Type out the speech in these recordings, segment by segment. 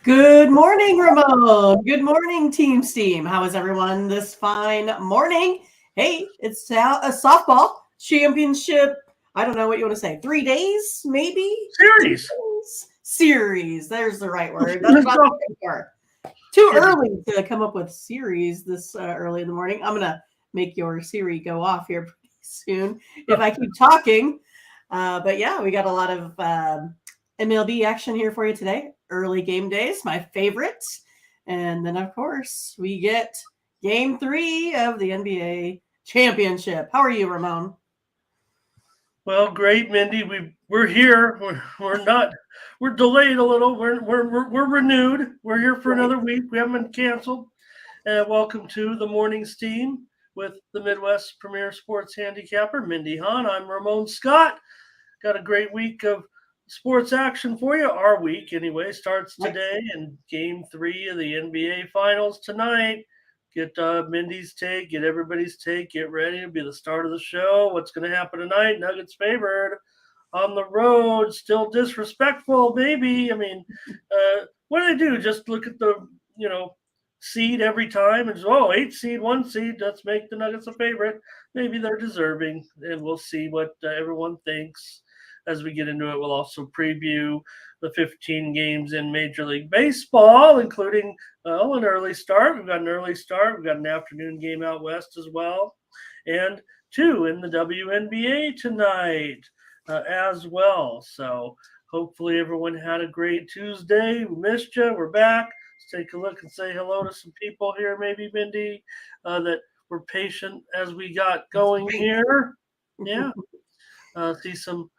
Good morning, Ramon. Good morning, Team Steam. How is everyone this fine morning? Hey, it's a softball championship. I don't know what you want to say. 3 days, maybe? Series. Series. There's the right word. That's Let's what I'm go. looking for. Too Yeah, early to come up with series this early in the morning. I'm going to make your Siri go off here pretty soon if I keep talking. But yeah, we got a lot of MLB action here for you today. Early game days, my favorite. And then, of course, we get game 3 of the NBA championship. How are you, Ramon? well, great, Mindy. We're here. We're not. We're delayed a little. We're renewed. We're here for Right. another week. We haven't been canceled. Welcome to the morning steam with the Midwest Premier Sports Handicapper, Mindy Hahn. I'm Ramon Scott. Got a great week of sports action for you. Our week, anyway, starts Right. today and Game 3 of the NBA Finals tonight. Get Mindy's take, get everybody's take, get ready. It'll be the start of the show. What's going to happen tonight? Nuggets favored on the road, still disrespectful, maybe. I mean, what do they do? Just look at the, you know, seed every time and oh, 8 seed, 1 seed. Let's make the Nuggets a favorite. Maybe they're deserving, and we'll see what everyone thinks as we get into it. We'll also preview the 15 games in Major League Baseball, including an early start. We've got an early start. We've got an afternoon game out west as well, and two in the WNBA tonight as well. So hopefully everyone had a great Tuesday. We missed you. We're back. Let's take a look and say hello to some people here, maybe Mindy, that were patient as we got going Great. here. Yeah, see some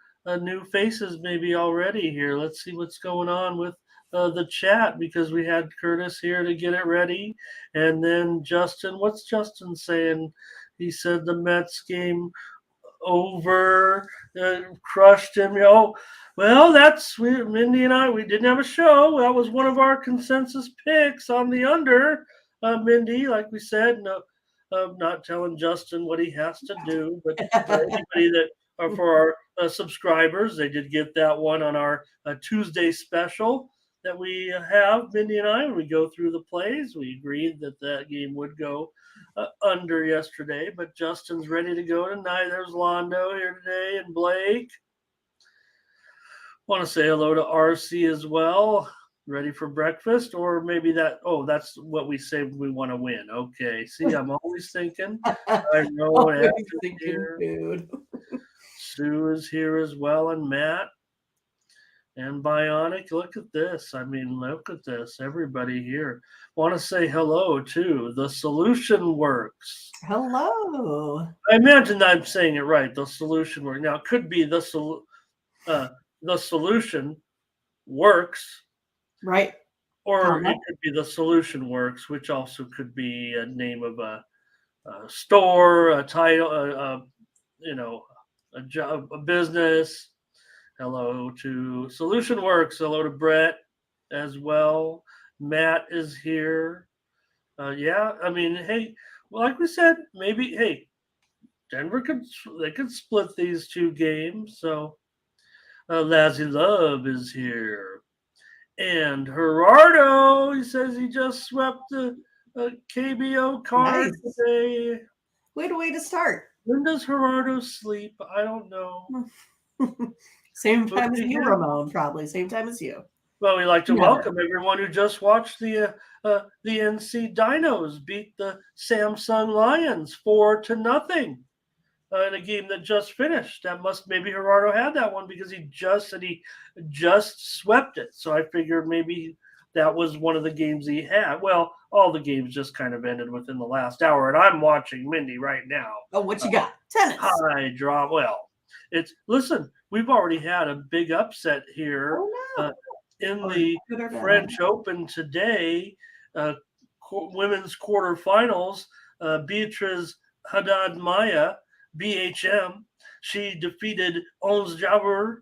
new faces maybe already here. Let's see what's going on with the chat because we had Curtis here to get it ready. And then Justin, what's Justin saying? He said the Mets game over, crushed him. Well, Mindy and I. We didn't have a show. That was one of our consensus picks on the under. Mindy, like we said, no, not telling Justin what he has to do, but anybody that for our subscribers, they did get that one on our Tuesday special that we have. Mindy and I, when we go through the plays, we agreed that that game would go under yesterday, but Justin's ready to go tonight. There's Londo here today and Blake. Want to say hello to RC as well. Ready for breakfast, or maybe that's what we say we want to win. Okay, see, I'm always thinking. I know Always Ash is thinking here. food. Sue is here as well, and Matt. And Bionic, look at this. I mean, look at this. Everybody here. Want to say hello to the Solution Works. Hello. I imagine I'm saying it right. The Solution Works. Now, it could be the Solution Works, Right. or Comma. it could be the Solution Works, which also could be a name of a store, a title, you know, a job, a business. Hello to Solution Works. Hello to Brett as well. Matt is here. Yeah, I mean, hey, well, like we said, maybe hey, Denver could split these two games. So Lazzy Love is here, and Gerardo. He says he just swept the KBO card Nice. today. Way to start. When does Gerardo sleep? I don't know. Same We'll time as see you, him. Ramon, probably. Same time as you. Well, we'd like to Never. welcome everyone who just watched the NC Dinos beat the Samsung Lions 4-0 in a game that just finished. That must maybe Gerardo had that one because he just said he just swept it. So I figured maybe that was one of the games he had. Well, all the games just kind of ended within the last hour, and I'm watching Mindy right now. Oh, what you got? Tennis. High drop. Well, it's listen. We've already had a big upset here Oh, uh, no. in Or the good or bad. French Open today. Uh, women's quarterfinals. Beatriz Haddad Maya, BHM. She defeated Ons Jabeur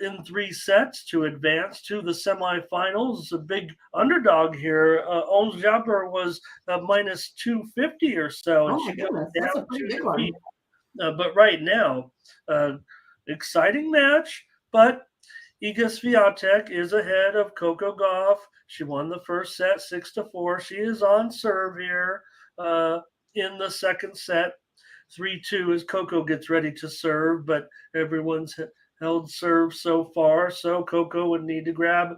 in 3 sets to advance to the semifinals. A big underdog here. Ons Jabeur was minus 250 or so, and Oh, my she goes goodness. That's a down pretty to big defeat one. but right now, uh, exciting match. But Iga Swiatek is ahead of Coco Gauff. She won the first set 6-4. She is on serve here in the second set. 3-2 as Coco gets ready to serve, but everyone's held serve so far. So Coco would need to grab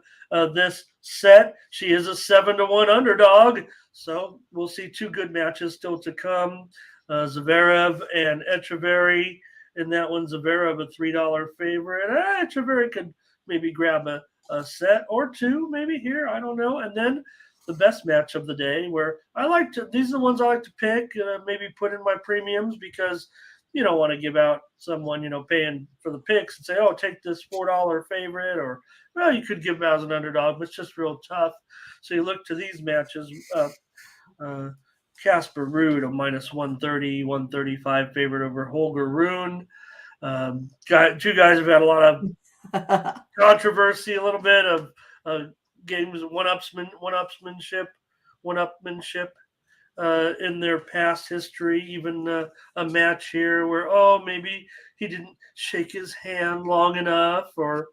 this set. She is a 7-1 underdog. So we'll see two good matches still to come. Zverev and Echeverry. In that one, Zverev a $3 favorite. Echeverry could maybe grab a set or two, maybe here. I don't know. And then the best match of the day, where I like to, these are the ones I like to pick, maybe put in my premiums, because you don't want to give out someone, paying for the picks and say, oh, take this $4 favorite, or, well, you could give them as an underdog, but it's just real tough. So you look to these matches. Casper Ruud, a minus 130, 135 favorite over Holger Rune. Two guys have had a lot of controversy, a little bit of games, one-upmanship in their past history. Even a match here where, maybe he didn't shake his hand long enough, or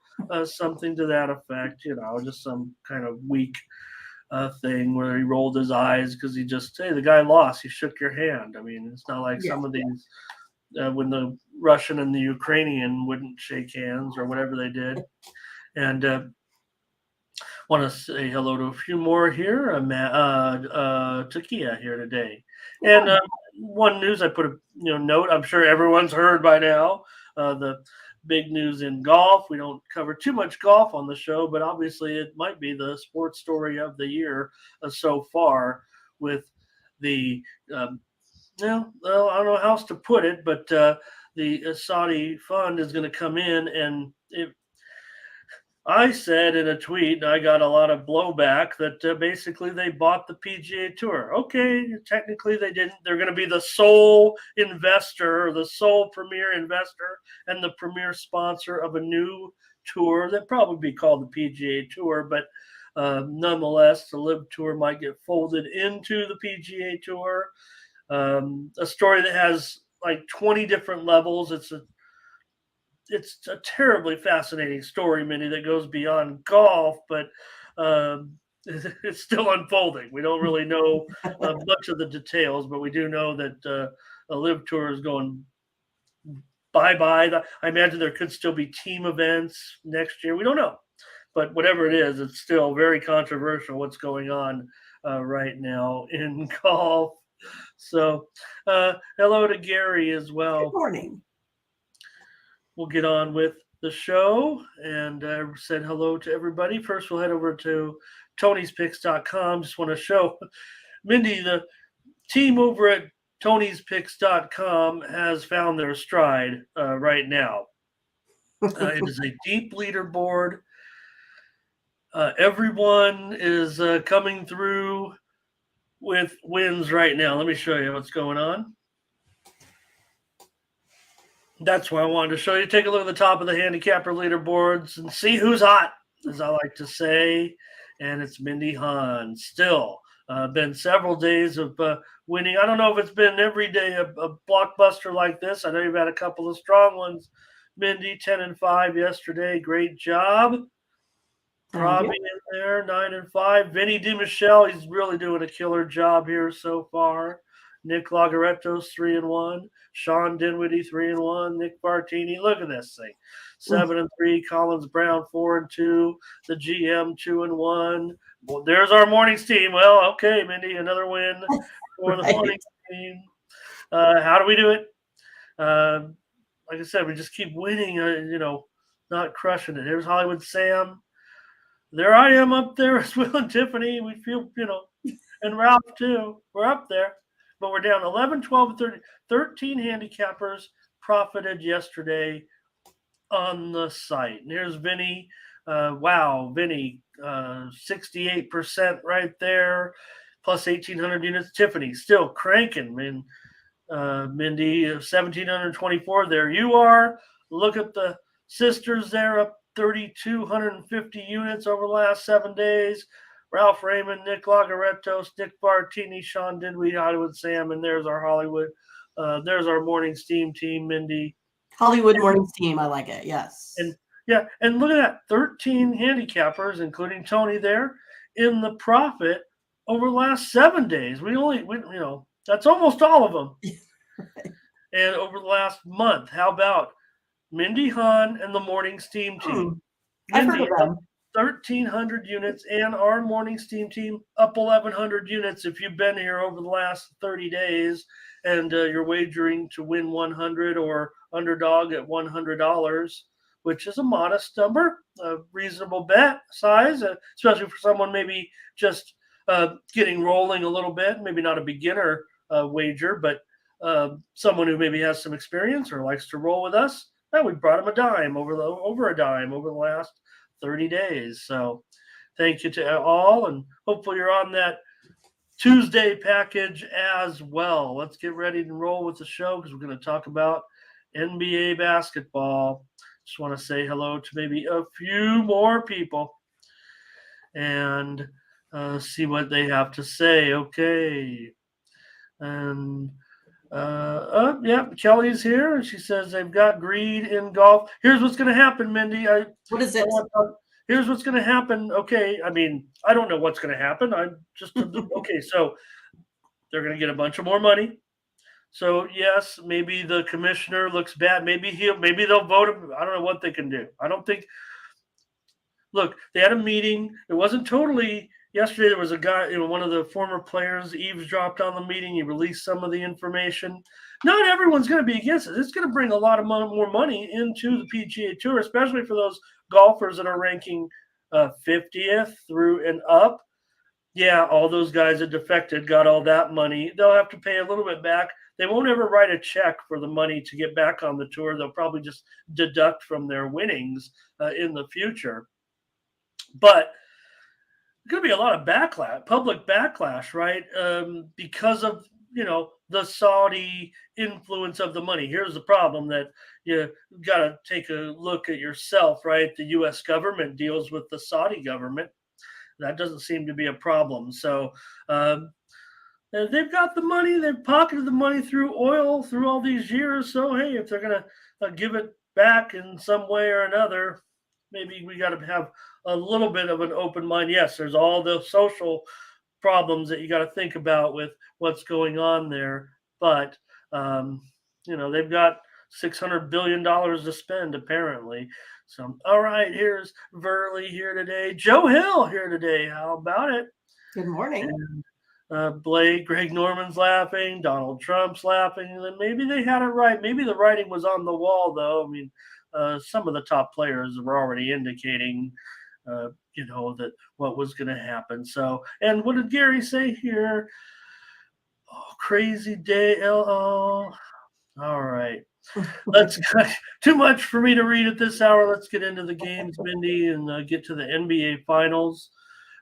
something to that effect. Just some kind of weak thing where he rolled his eyes because the guy lost. He shook your hand. I mean, it's not like some of these when the Russian and the Ukrainian wouldn't shake hands or whatever they did. And want to say hello to a few more here. Takia here today. And one news I put a note. I'm sure everyone's heard by now. The big news in golf. We don't cover too much golf on the show, but obviously it might be the sports story of the year so far, with the I don't know how else to put it, but the Saudi fund is going to come in, and I said in a tweet, I got a lot of blowback that basically they bought the PGA Tour. Okay, technically they didn't. They're going to be the sole investor, or the sole premier investor, and the premier sponsor of a new tour that probably be called the PGA Tour. But nonetheless, the LIV Tour might get folded into the PGA Tour. A story that has like 20 different levels. It's a terribly fascinating story, Minnie, that goes beyond golf, but it's still unfolding. We don't really know much of the details, but we do know that a LIV Tour is going bye-bye. I imagine there could still be team events next year. We don't know. But whatever it is, it's still very controversial what's going on right now in golf. So hello to Gary as well. Good morning. We'll get on with the show, and I said hello to everybody. First, we'll head over to Tony'sPicks.com. Just want to show Mindy, the team over at Tony'sPicks.com has found their stride right now. It is a deep leaderboard. Everyone is coming through with wins right now. Let me show you what's going on. That's why I wanted to show you. Take a look at the top of the handicapper leaderboards and see who's hot, as I like to say. And it's Mindy Hahn. Still been several days of winning. I don't know if it's been every day a blockbuster like this. I know you've had a couple of strong ones. Mindy, 10-5 yesterday. Great job. Robbie in there, 9-5. Vinny DiMichele, he's really doing a killer job here so far. Nick Lagaretto's 3-1. Sean Dinwiddie 3-1. Nick Bartini, look at this thing, 7-3. Collins Brown 4-2. The GM 2-1. Well, there's our mornings team. Well, okay, Mindy, another win for the mornings team. How do we do it? Like I said, we just keep winning. Not crushing it. Here's Hollywood Sam. There I am up there as Will and Tiffany. We feel, and Ralph too. We're up there. But we're down 11, 12, 13. 13 handicappers profited yesterday on the site. And here's Vinny. Wow, Vinny, 68% right there, plus 1,800 units. Tiffany still cranking, man. Mindy, 1,724. There you are. Look at the sisters there, up 3,250 units over the last 7 days. Ralph Raymond, Nick Lagaretto, Nick Bartini, Sean Dinwiddie, Hollywood Sam, and there's our Hollywood. There's our morning steam team, Mindy. Hollywood mornings team. I like it. Yes. And Yeah, and look at that, 13 handicappers, including Tony there, in the profit over the last 7 days. That's almost all of them. And over the last month, how about Mindy Hahn and the morning steam team? I've heard Mindy of up them. 1,300 units, and our morning steam team up 1,100 units. If you've been here over the last 30 days and you're wagering to win 100 or underdog at $100, which is a modest number, a reasonable bet size, especially for someone maybe just getting rolling a little bit, maybe not a beginner wager, but someone who maybe has some experience or likes to roll with us. We brought him over a dime over the last 30 days. So thank you to all, and hopefully you're on that Tuesday package as well. Let's get ready to roll with the show because we're going to talk about NBA basketball. Just want to say hello to maybe a few more people and see what they have to say. Okay. And yeah, Kelly's here, and she says they've got greed in golf. Here's what's going to happen, Mindy. What is it? Here's what's going to happen. Okay, I mean, I don't know what's going to happen. I'm just okay. So they're going to get a bunch of more money. So yes, maybe the commissioner looks bad. Maybe they'll vote him. I don't know what they can do. I don't think. Look, they had a meeting. It wasn't totally. Yesterday, there was a guy, one of the former players eavesdropped on the meeting. He released some of the information. Not everyone's going to be against it. It's going to bring a lot of more money into the PGA Tour, especially for those golfers that are ranking 50th through and up. Yeah, all those guys that defected got all that money. They'll have to pay a little bit back. They won't ever write a check for the money to get back on the tour. They'll probably just deduct from their winnings in the future. But going to be a lot of backlash, public backlash, right? Because of, the Saudi influence of the money. Here's the problem that you got to take a look at yourself, right? The U.S. government deals with the Saudi government. That doesn't seem to be a problem. So they've got the money. They've pocketed the money through oil through all these years. So, hey, if they're going to give it back in some way or another, maybe we got to have a little bit of an open mind. Yes, there's all the social problems that you got to think about with what's going on there. But, they've got $600 billion to spend, apparently. So, all right, here's Verley here today. Joe Hill here today. How about it? Good morning. And, Blake, Greg Norman's laughing. Donald Trump's laughing. And then maybe they had it right. Maybe the writing was on the wall, though. I mean, some of the top players were already indicating, that what was going to happen. So, and what did Gary say here? Oh, crazy day. All right. Let's too much for me to read at this hour. Let's get into the games, Mindy, and get to the NBA Finals,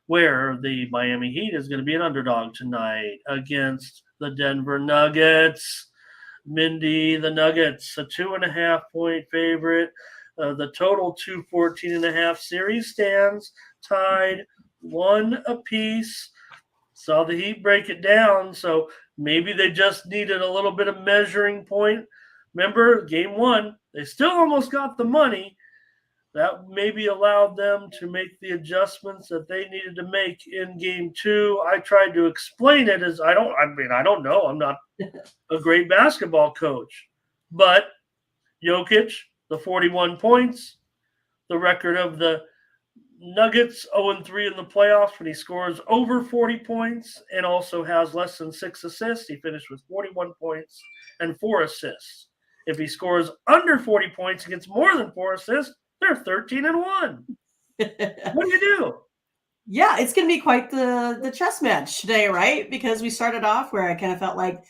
where the Miami Heat is going to be an underdog tonight against the Denver Nuggets. Mindy, the Nuggets, a 2.5-point favorite. The total 214.5 series stands tied 1 apiece. Saw the Heat break it down, so maybe they just needed a little bit of measuring point. Remember, game 1, they still almost got the money. That maybe allowed them to make the adjustments that they needed to make in game 2. I tried to explain it as I don't know. I'm not a great basketball coach. But Jokic, the 41 points, the record of the Nuggets 0-3 in the playoffs when he scores over 40 points and also has less than 6 assists. He finished with 41 points and 4 assists. If he scores under 40 points and gets more than 4 assists, they're 13-1. What do you do? Yeah, it's going to be quite the chess match today, right? Because we started off where I kind of felt like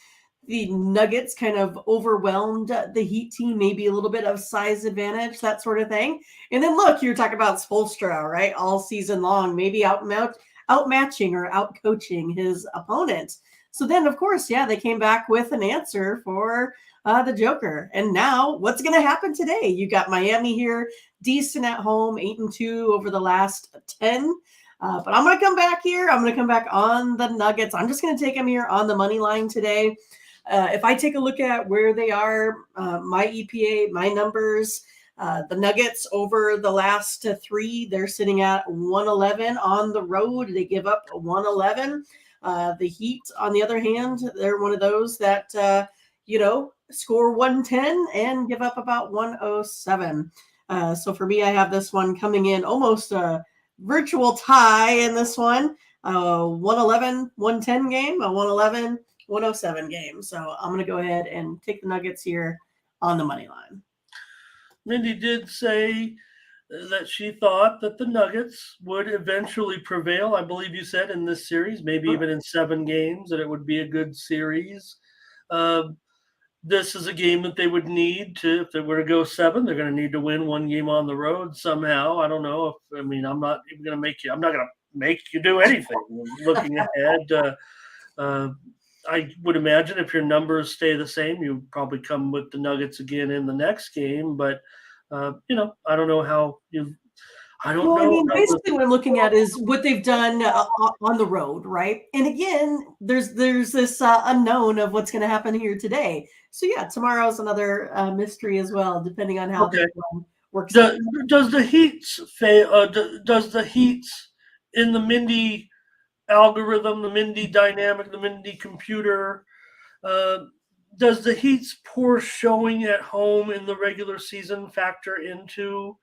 the Nuggets kind of overwhelmed the Heat team, maybe a little bit of size advantage, that sort of thing. And then look, you're talking about Spoelstra, right? All season long, maybe outmatching or outcoaching his opponent. So then, of course, yeah, they came back with an answer for the Joker. And now what's going to happen today? You got Miami here, decent at home, 8-2 over the last 10. But I'm going to come back here. I'm going to come back on the Nuggets. I'm just going to take them here on the money line today. If I take a look at where they are, my EPA, my numbers, The Nuggets over the last three, they're sitting at 111 on the road. They give up 111. The Heat, on the other hand, they're one of those that, score 110 and give up about 107. So for me, I have this one coming in almost a virtual tie in this one. 111, 110 game, a 111, 107 game. So I'm going to go ahead and take the Nuggets here on the money line. Mindy did say that she thought that the Nuggets would eventually prevail. I believe you said in this series, maybe even in 7 games, that it would be a good series. This is a game that they would need to, if they were to go 7, they're going to need to win 1 game on the road somehow. I don't know if, I'm not even going to make you, I'm not going to make you do anything. Looking ahead, I would imagine if your numbers stay the same, you probably come with the Nuggets again in the next game. But I don't know how you. I don't know. Basically, what I'm looking at is what they've done on the road, right? And again, there's this unknown of what's going to happen here today. So yeah, tomorrow's another mystery as well, depending on how this one works. Does the Heat's does the Heat's in the Mindy algorithm, the Mindy dynamic, the Mindy computer? Does the Heat's poor showing at home in the regular season factor into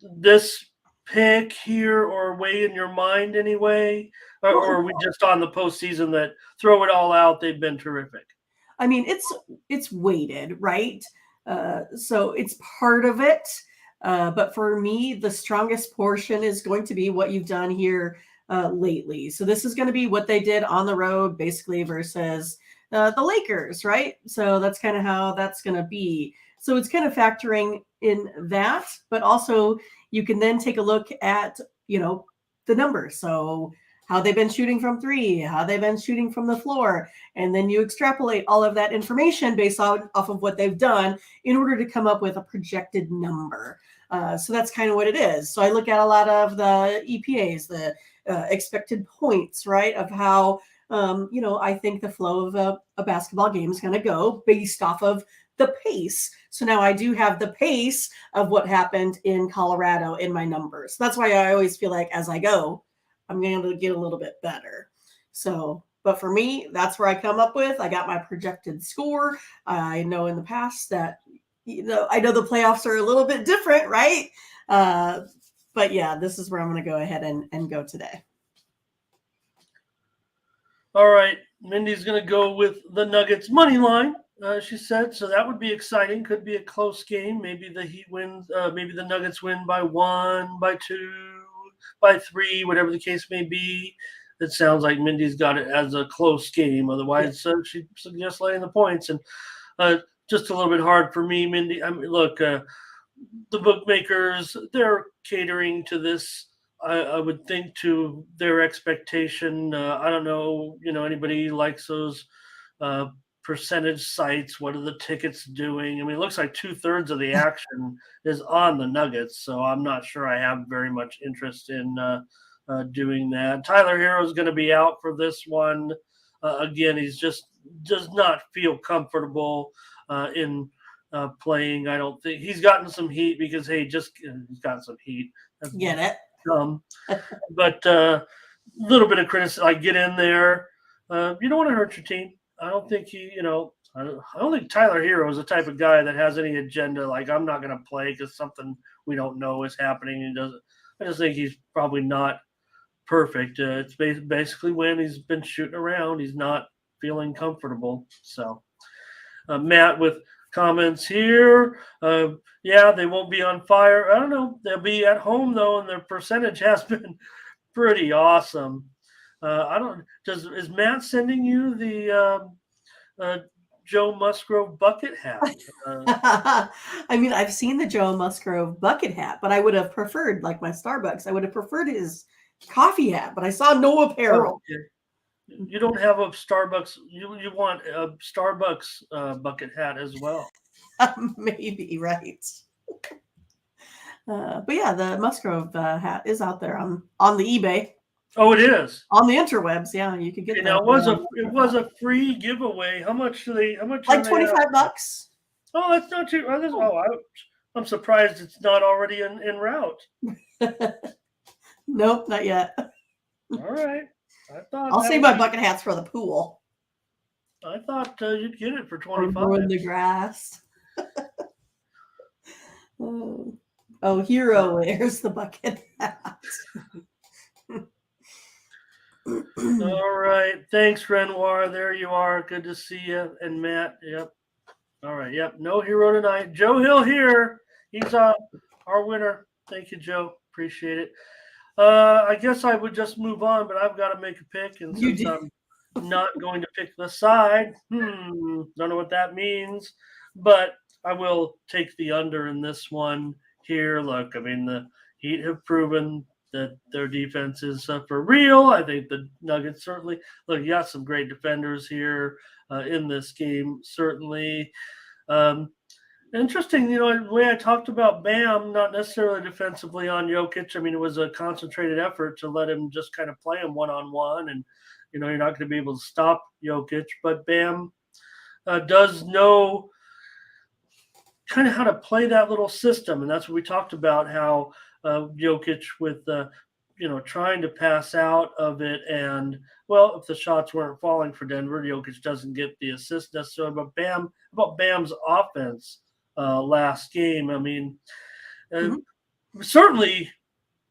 this pick here, or weigh in your mind anyway? Or are we just on the postseason that throw it all out? They've been terrific. It's weighted, right? So it's part of it. But for me, the strongest portion is going to be what you've done here lately. So this is going to be what they did on the road, basically, versus the Lakers, right? So that's kind of how that's going to be. So it's kind of factoring in that, but also you can then take a look at, the numbers. So how they've been shooting from 3, how they've been shooting from the floor. And then you extrapolate all of that information based off of what they've done in order to come up with a projected number. So that's kind of what it is. So I look at a lot of the EPAs, the expected points, right, of how, I think the flow of a basketball game is going to go based off of the pace. So now I do have the pace of what happened in Colorado in my numbers. That's why I always feel like as I go, I'm going to get a little bit better. So, but for me, that's where I come up with. I got my projected score. I know in the past that, I know the playoffs are a little bit different, right? But yeah, this is where I'm going to go ahead and go today. All right. Mindy's going to go with the Nuggets money line. She said, so that would be exciting. Could be a close game. Maybe the Heat wins. Maybe the Nuggets win by 1, by 2, by 3, whatever the case may be. It sounds like Mindy's got it as a close game. Otherwise, she suggests laying the points. And just a little bit hard for me, Mindy. Look, the bookmakers, they're catering to this. I would think to their expectation. I don't know, anybody likes those percentage sites. What are the tickets doing? It looks like 2/3 of the action is on the Nuggets, so I'm not sure I have very much interest in doing that. Tyler Herro is going to be out for this one. Again, he's just does not feel comfortable in playing. I don't think he's gotten some heat because he's got some heat. Get it? But a little bit of criticism. Like, get in there. You don't want to hurt your team. I don't think I don't think Tyler Herro is the type of guy that has any agenda. Like, I'm not going to play because something we don't know is happening. He doesn't. I just think he's probably not perfect. It's basically when he's been shooting around, he's not feeling comfortable. So, Matt with comments here. Yeah, they won't be on fire. I don't know. They'll be at home though, and their percentage has been pretty awesome. Is Matt sending you the Joe Musgrove bucket hat? I've seen the Joe Musgrove bucket hat, but I would have preferred, like my Starbucks, I would have preferred his coffee hat, but I saw no apparel. Oh, okay. You don't have a Starbucks. You want a Starbucks bucket hat as well. Maybe, right. But yeah, the Musgrove hat is out there on the eBay. Oh, it is on the interwebs. Yeah, you could get that. Now it was a free giveaway. How much? Like $25. Oh, that's not too. I'm surprised it's not already en route. Nope, not yet. All right. I thought I'll that save would my be. bucket hats for the pool I thought you'd get it for or 25. mowing the grass. Oh, Hero wears the bucket hat. All right. Thanks, Renoir. There you are. Good to see you. And Matt. Yep. All right. Yep. No hero tonight. Joe Hill here. He's our winner. Thank you, Joe. Appreciate it. I guess I would just move on, but I've got to make a pick. And You since do. I'm not going to pick the side, don't know what that means, but I will take the under in this one here. Look, I mean, the Heat have proven that their defense is for real. I think the Nuggets certainly look. You got some great defenders here in this game, certainly. Um, Interesting, the way I talked about Bam, not necessarily defensively on Jokic. I mean, it was a concentrated effort to let him just kind of play him one on one, and you're not going to be able to stop Jokic. But Bam does know kind of how to play that little system, and that's what we talked about. How Jokic with trying to pass out of it, and well, if the shots weren't falling for Denver, Jokic doesn't get the assist necessarily. But about Bam's offense last game. I mean, uh, Mhm. certainly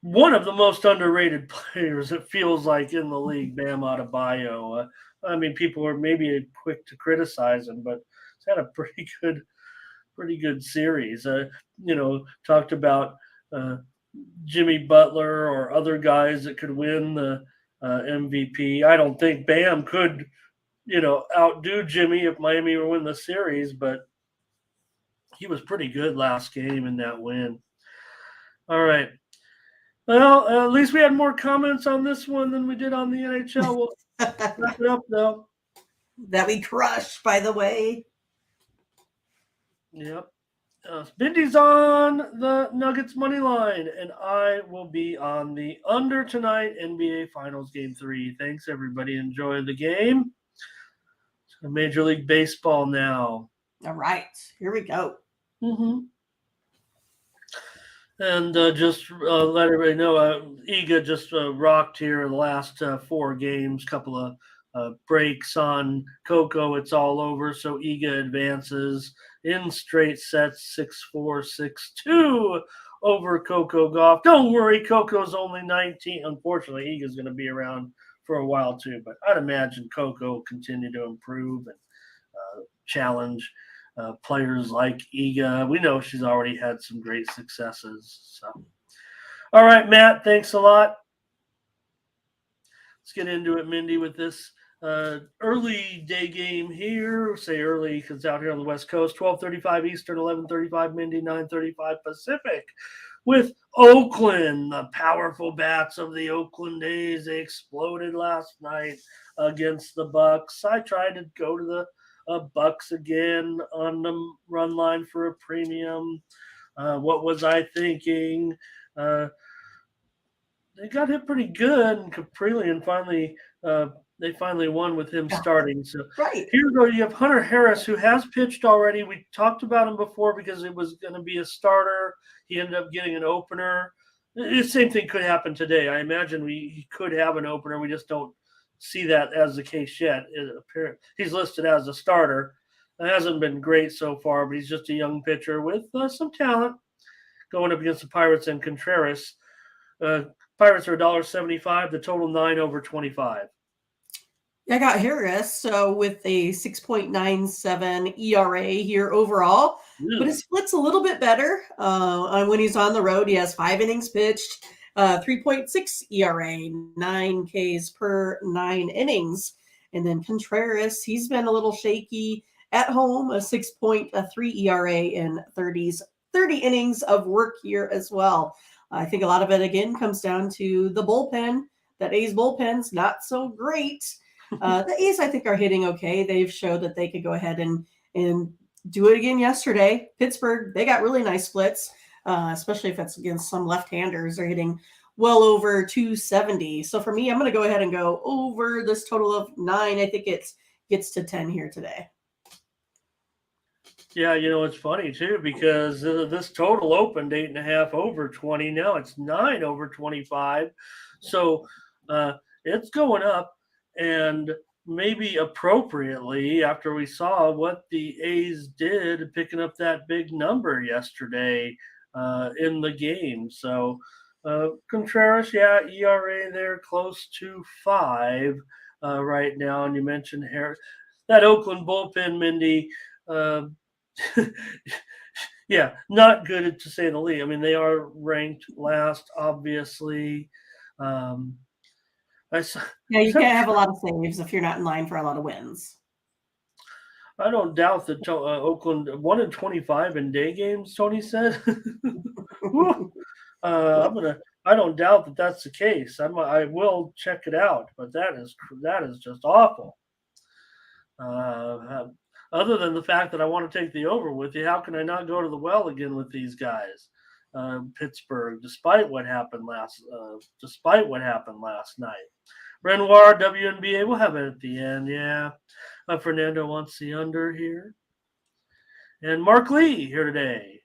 one of the most underrated players. It feels like in the league, Bam Adebayo. I mean, people are maybe quick to criticize him, but he's had a pretty good series. Talked about Jimmy Butler or other guys that could win the MVP. I don't think Bam could, outdo Jimmy if Miami were win the series, but he was pretty good last game in that win. All right. Well, at least we had more comments on this one than we did on the NHL. We'll wrap it up, though. That we crushed, by the way. Yep. Bindy's on the Nuggets money line, and I will be on the under tonight, NBA Finals Game 3. Thanks, everybody. Enjoy the game. Major League Baseball now. All right, here we go. Mm-hmm. And just let everybody know, Iga just rocked here in the last 4 games. Couple of breaks on Coco. It's all over. So Iga advances in straight sets, 6-4, 6-2 over Coco Gauff. Don't worry, Coco's only 19. Unfortunately, Iga's going to be around for a while too. But I'd imagine Coco will continue to improve and challenge players like Iga. We know she's already had some great successes. So, all right, Matt, thanks a lot. Let's get into it, Mindy, with this early day game here. Say early because out here on the West Coast, 12:35 Eastern, 11:35 Mindy, 9:35 Pacific. With Oakland, the powerful bats of the Oakland A's, they exploded last night against the Bucks. I tried to go to the Bucks again on the run line for a premium. What was I thinking? They got hit pretty good, and Caprillion they finally won with him starting. So Right. here though you have Hunter Harris, who has pitched already. We talked about him before because it was going to be a starter. He ended up getting an opener. The same thing could happen today. I imagine he could have an opener. We just don't see that as the case yet. He's listed as a starter. It hasn't been great so far, but he's just a young pitcher with some talent going up against the Pirates and Contreras. Pirates are $1.75. The total 9 over 25. I got Harris, so with a 6.97 ERA here overall, but his split's a little bit better. When he's on the road, he has 5 innings pitched, 3.6 ERA, 9 Ks per 9 innings. And then Contreras, he's been a little shaky at home, a 6.3 ERA in 30 innings of work here as well. I think a lot of it, again, comes down to the bullpen. That A's bullpen's not so great. The A's, I think, are hitting okay. They've showed that they could go ahead and do it again yesterday. Pittsburgh, they got really nice splits, especially if it's against some left-handers. They're hitting well over 270. So for me, I'm going to go ahead and go over this total of 9. I think it gets to 10 here today. Yeah, it's funny too because this total opened 8.5 over 20. Now it's 9 over 25. So uh, it's going up, and maybe appropriately after we saw what the A's did picking up that big number yesterday in the game. So Contreras, yeah, ERA there close to 5 right now. And you mentioned Harris. That Oakland bullpen, Mindy. Uh, yeah, not good to say the least. I mean, they are ranked last, obviously. Um, I, s- Yeah, you some- can't have a lot of saves if you're not in line for a lot of wins. I don't doubt that Oakland 1-25 in day games. Tony said. Whew. I'm gonna. I don't doubt that that's the case. I will check it out, but that is just awful. Uh, Other than the fact that I want to take the over with you, how can I not go to the well again with these guys? Pittsburgh, despite what happened last night. Renoir, WNBA, we'll have it at the end. Yeah, Fernando wants the under here, and Mark Lee here today,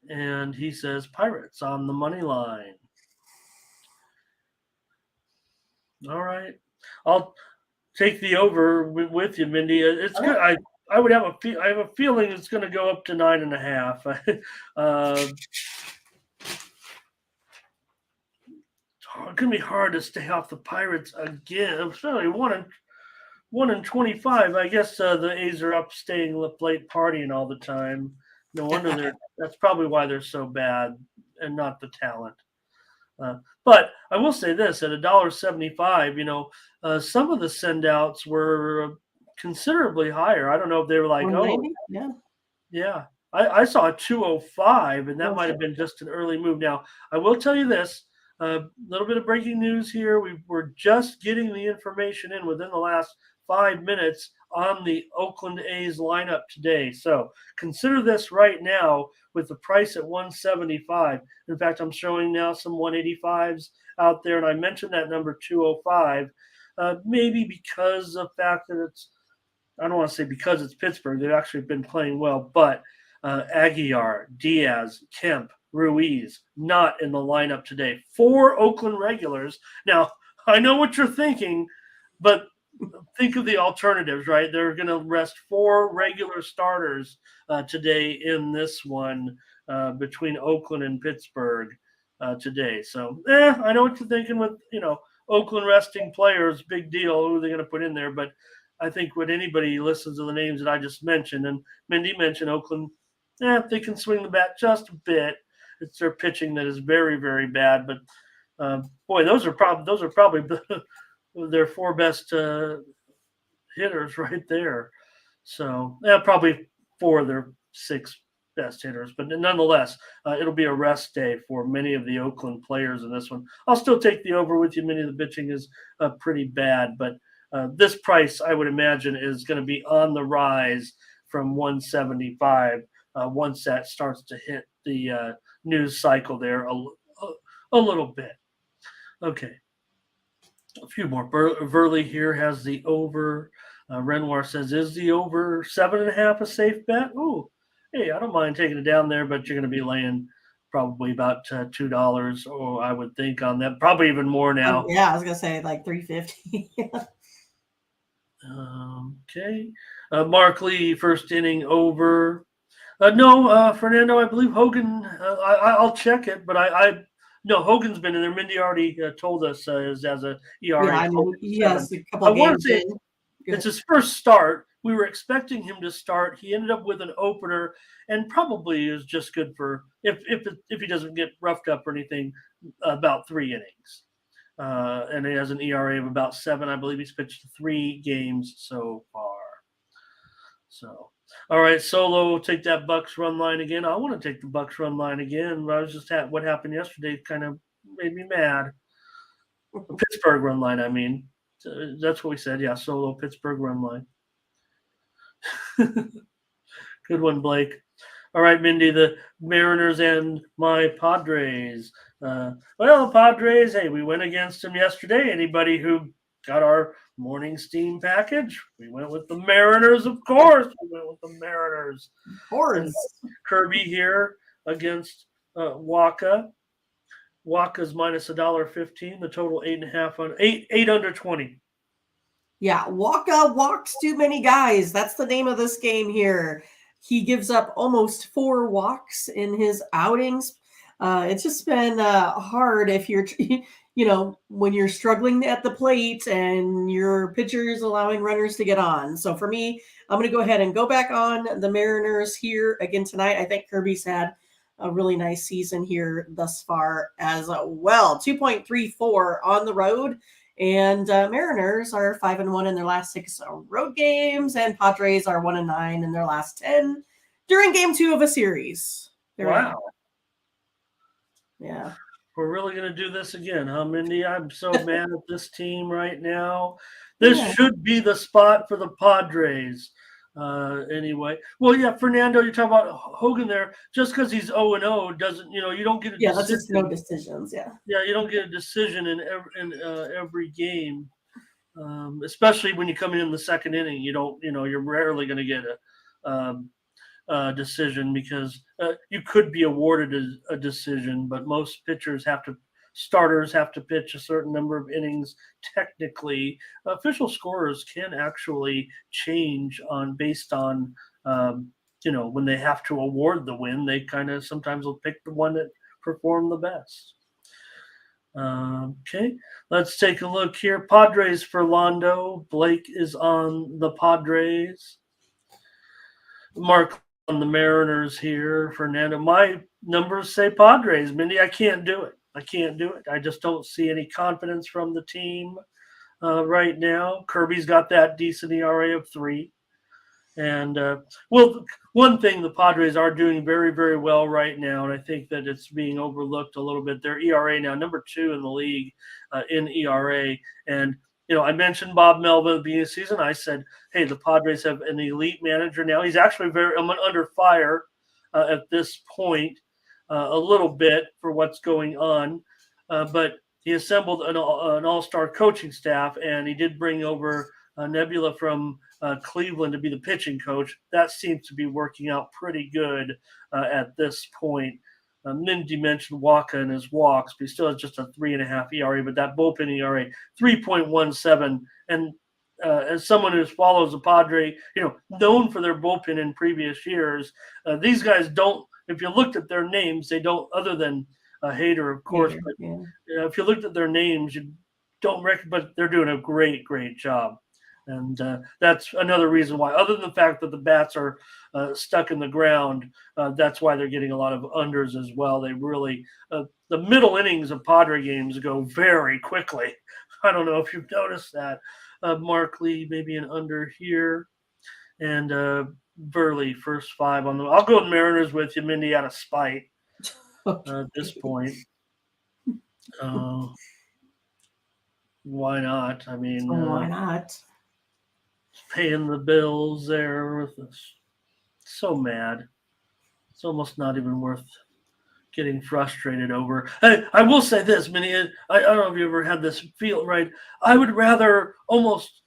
and he says Pirates on the money line. All right, I'll take the over with you, Mindy. It's good. I would have I have a feeling it's going to go up to 9.5. It's going to be hard to stay off the Pirates again. Especially 1-25. I guess the A's are up, staying up late, partying all the time. No wonder they're. That's probably why they're so bad, and not the talent. But I will say this: at $1.75, some of the sendouts were considerably higher. I don't know if they were like, oh, 190? Yeah. yeah. I saw a 205, and that Oh, might shit. have been just an early move. Now, I will tell you this: a little bit of breaking news here. We're just getting the information in within the last 5 minutes on the Oakland A's lineup today. So consider this right now with the price at 175. In fact, I'm showing now some 185s out there, and I mentioned that number 205, maybe because of the fact that I don't want to say because it's Pittsburgh, they've actually been playing well, but Aguilar, Diaz, Kemp, Ruiz, not in the lineup today. 4 Oakland regulars. Now, I know what you're thinking, but think of the alternatives, right? They're going to rest 4 regular starters today in this one between Oakland and Pittsburgh today. So, I know what you're thinking with, Oakland resting players, big deal. Who are they going to put in there? But I think when anybody listens to the names that I just mentioned, and Mindy mentioned Oakland, they can swing the bat just a bit. It's their pitching that is very, very bad. But boy, those are probably their 4 best hitters right there. So probably 4 of their 6 best hitters. But nonetheless, it'll be a rest day for many of the Oakland players in this one. I'll still take the over with you. Many of the pitching is pretty bad, but this price, I would imagine, is going to be on the rise from 175 once that starts to hit the news cycle there a little bit. Okay. A few more. Verley here has the over. Renoir says, is the over 7.5 a safe bet? Ooh, hey, I don't mind taking it down there, but you're going to be laying probably about $2, or I would think on that. Probably even more now. Yeah, I was gonna say like 350. Okay. Mark Lee, first inning over. No, Fernando, I believe Hogan. I'll check it, but no, Hogan's been in there. Mindy already told us as a ERA. Yeah, I mean, he 7. has a couple I of want games to say in. it's his first start. We were expecting him to start. He ended up with an opener, and probably is just good for if he doesn't get roughed up or anything, about 3 innings. And he has an ERA of about 7. I believe he's pitched 3 games so far. So, all right, Solo, take that Bucks run line again. I want to take the Bucks run line again. I was just what happened yesterday kind of made me mad. The Pittsburgh run line, I mean. That's what we said. Yeah, Solo, Pittsburgh run line. Good one, Blake. All right, Mindy, the Mariners and my Padres. Well, the Padres, hey, we went against them yesterday. Anybody who got our morning steam package. We went with the Mariners, of course. We went with the Mariners. Of course. And Kirby here against Waka. Waka's minus $1.15. The total 8.5 on 8 under 20. Yeah, Waka walks too many guys. That's the name of this game here. He gives up almost 4 walks in his outings. It's just been hard if you're, when you're struggling at the plate and your pitcher is allowing runners to get on. So for me, I'm going to go ahead and go back on the Mariners here again tonight. I think Kirby's had a really nice season here thus far as well. 2.34 on the road. And Mariners are 5-1 in their last 6 road games, and Padres are 1-9 in their last 10 during Game 2 of a series. Wow. Yeah. We're really going to do this again, huh, Mindy? I'm so mad at this team right now. This should be the spot for the Padres. Anyway, well, yeah, Fernando, you're talking about Hogan there. Just because he's 0-0 doesn't, you don't get a decision. That's just no decisions. Yeah, you don't get a decision in every game, especially when you come in the second inning. You don't, you're rarely going to get a decision because you could be awarded a decision, but most starters have to pitch a certain number of innings. Technically, official scorers can actually change based on when they have to award the win. They kind of sometimes will pick the one that performed the best. Okay, let's take a look here. Padres for Londo. Blake is on the Padres. Mark on the Mariners here. Fernando, my numbers say Padres. Mindy, I can't do it. I just don't see any confidence from the team right now. Kirby's got that decent ERA of 3. And, one thing the Padres are doing very, very well right now, and I think that it's being overlooked a little bit, their ERA now, number 2 in the league in ERA. And, I mentioned Bob Melvin at the beginning of the season. I said, hey, the Padres have an elite manager now. He's actually under fire at this point. A little bit for what's going on, but he assembled an all-star coaching staff, and he did bring over Nebula from Cleveland to be the pitching coach. That seems to be working out pretty good at this point. Mindy mentioned Waka and his walks, but he still has just a 3.5 ERA, but that bullpen ERA, 3.17. And as someone who follows the Padre, known for their bullpen in previous years, these guys don't, if you looked at their names, they don't, other than Hader, of course, but if you looked at their names, you don't recognize, but they're doing a great, great job. And that's another reason why, other than the fact that the bats are stuck in the ground, that's why they're getting a lot of unders as well. They really, the middle innings of Padre games go very quickly. I don't know if you've noticed that. Mark Lee, maybe an under here. And Burley, first 5 on them. I'll go with Mariners with you, Mindy, out of spite at this point. Why not? I mean, why not? Paying the bills there with us. So mad. It's almost not even worth getting frustrated over. Hey, I will say this, Minnie. I don't know if you ever had this feel, right? I would rather almost,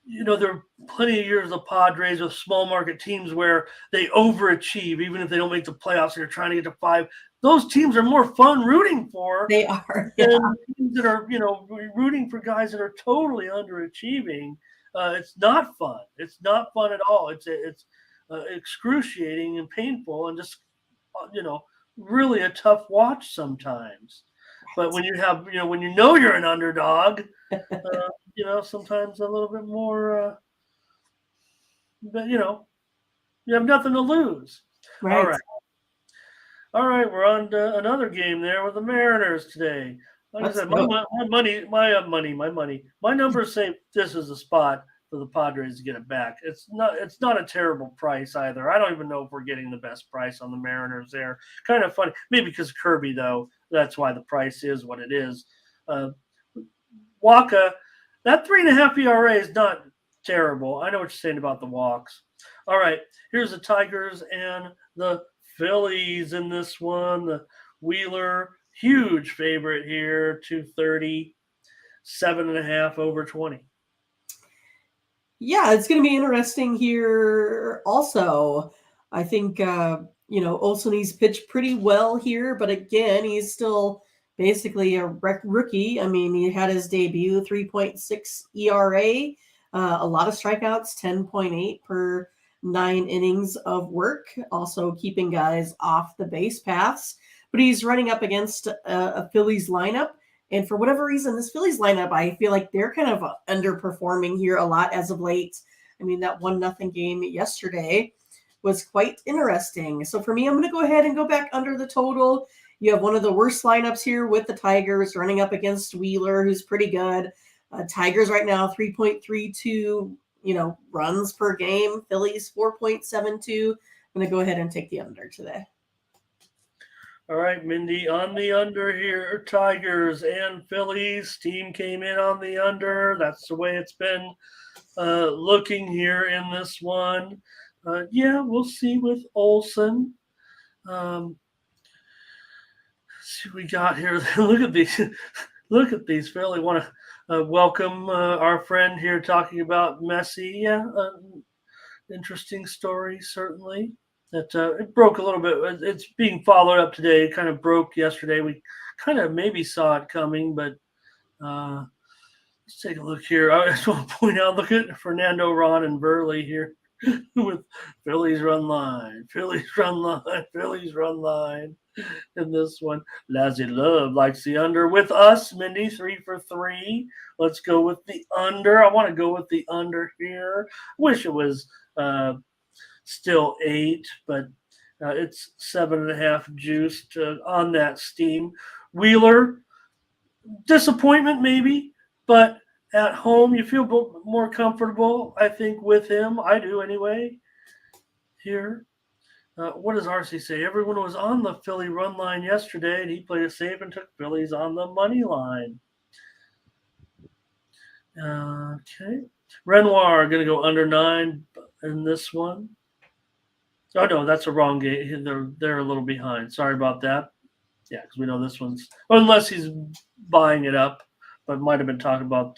there are plenty of years of Padres with small market teams where they overachieve, even if they don't make the playoffs and they're trying to get to 5. Those teams are more fun rooting for. They are. Than teams that are, rooting for guys that are totally underachieving. It's not fun. It's not fun at all. It's excruciating and painful and just, really a tough watch sometimes. But when you have, when you're an underdog, sometimes a little bit more, but you have nothing to lose. Right. All right. We're on to another game there with the Mariners today. Like I said, my numbers say this is the spot for the Padres to get it back. It's not a terrible price either. I don't even know if we're getting the best price on the Mariners there. Kind of funny, maybe because Kirby though. That's why the price is what it is. Waka, that 3.5 ERA is not terrible. I know what you're saying about the walks. All right, here's the Tigers and the Phillies in this one. The Wheeler, huge favorite here, 230. 7.5 over 20. Yeah, it's going to be interesting here also. I think, Olsen, pitched pretty well here, but again, he's still basically a rookie. I mean, he had his debut, 3.6 ERA, a lot of strikeouts, 10.8 per 9 innings of work, also keeping guys off the base paths. But he's running up against a Phillies lineup. And for whatever reason, this Phillies lineup, I feel like they're kind of underperforming here a lot as of late. I mean, that 1-0 game yesterday was quite interesting. So for me, I'm going to go ahead and go back under the total. You have one of the worst lineups here with the Tigers running up against Wheeler, who's pretty good. Tigers right now, 3.32, runs per game. Phillies, 4.72. I'm going to go ahead and take the under today. All right, Mindy, on the under here, Tigers and Phillies. Team came in on the under. That's the way it's been looking here in this one. We'll see with Olsen. See what we got here. Look at these. Look at these. Philly want to welcome our friend here talking about Messi. Yeah, interesting story, certainly. That it broke a little bit. It's being followed up today. It kind of broke yesterday. We kind of maybe saw it coming, but let's take a look here. I just want to point out, look at Fernando, Ron, and Burley here with Phillies run line, Phillies run line, Phillies run line. In this one, Lazzy Love likes the under with us. Mindy, 3 for 3. Let's go with the under. I want to go with the under here. Wish it was still 8, but it's 7.5 juiced on that steam. Wheeler, disappointment maybe, but at home you feel more comfortable, I think, with him. I do anyway. Here. What does RC say? Everyone was on the Philly run line yesterday, and he played it safe and took Phillies on the money line. Okay. Renoir going to go under 9 in this one. Oh, no, that's a wrong game. They're a little behind. Sorry about that. Yeah, because we know this one's – unless he's buying it up, but might have been talking about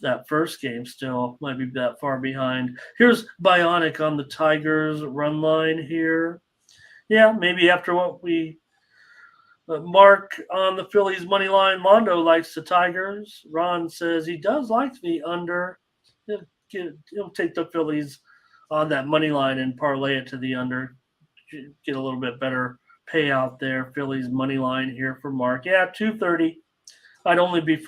that first game still. Might be that far behind. Here's Bionic on the Tigers run line here. Yeah, maybe after what we mark on the Phillies money line, Mondo likes the Tigers. Ron says he does like the under. He'll take the Phillies on that money line and parlay it to the under. Get a little bit better payout there. Phillies money line here for Mark. Yeah, 230. I'd only be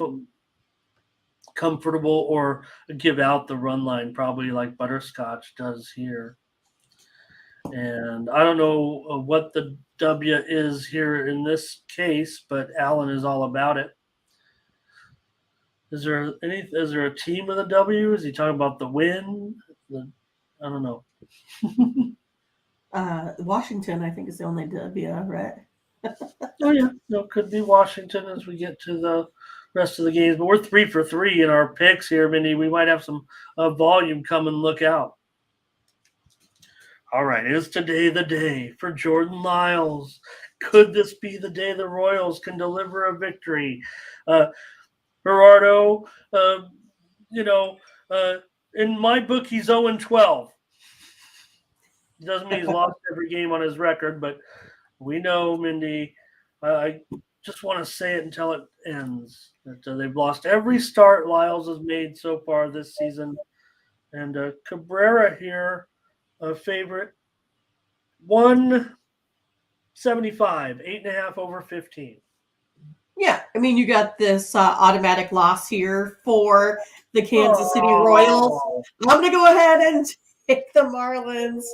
comfortable or give out the run line probably like Butterscotch does here. And I don't know what the W is here in this case, but Alan is all about it. Is there a team with a W? Is he talking about the win? I don't know. Washington, I think, is the only W, right? Oh yeah, no, could be Washington as we get to the rest of the games. But we're 3 for 3 in our picks here, Mindy. We might have some volume come and look out. All right, is today the day for Jordan Lyles? Could this be the day the Royals can deliver a victory? Gerardo, in my book, he's 0-12. Doesn't mean he's lost every game on his record, but we know, Mindy, I just want to say it until it ends. That they've lost every start Lyles has made so far this season. And Cabrera here, a favorite, 175, 8.5 over 15. Yeah, I mean, you got this automatic loss here for the Kansas City Royals. I'm going to go ahead and take the Marlins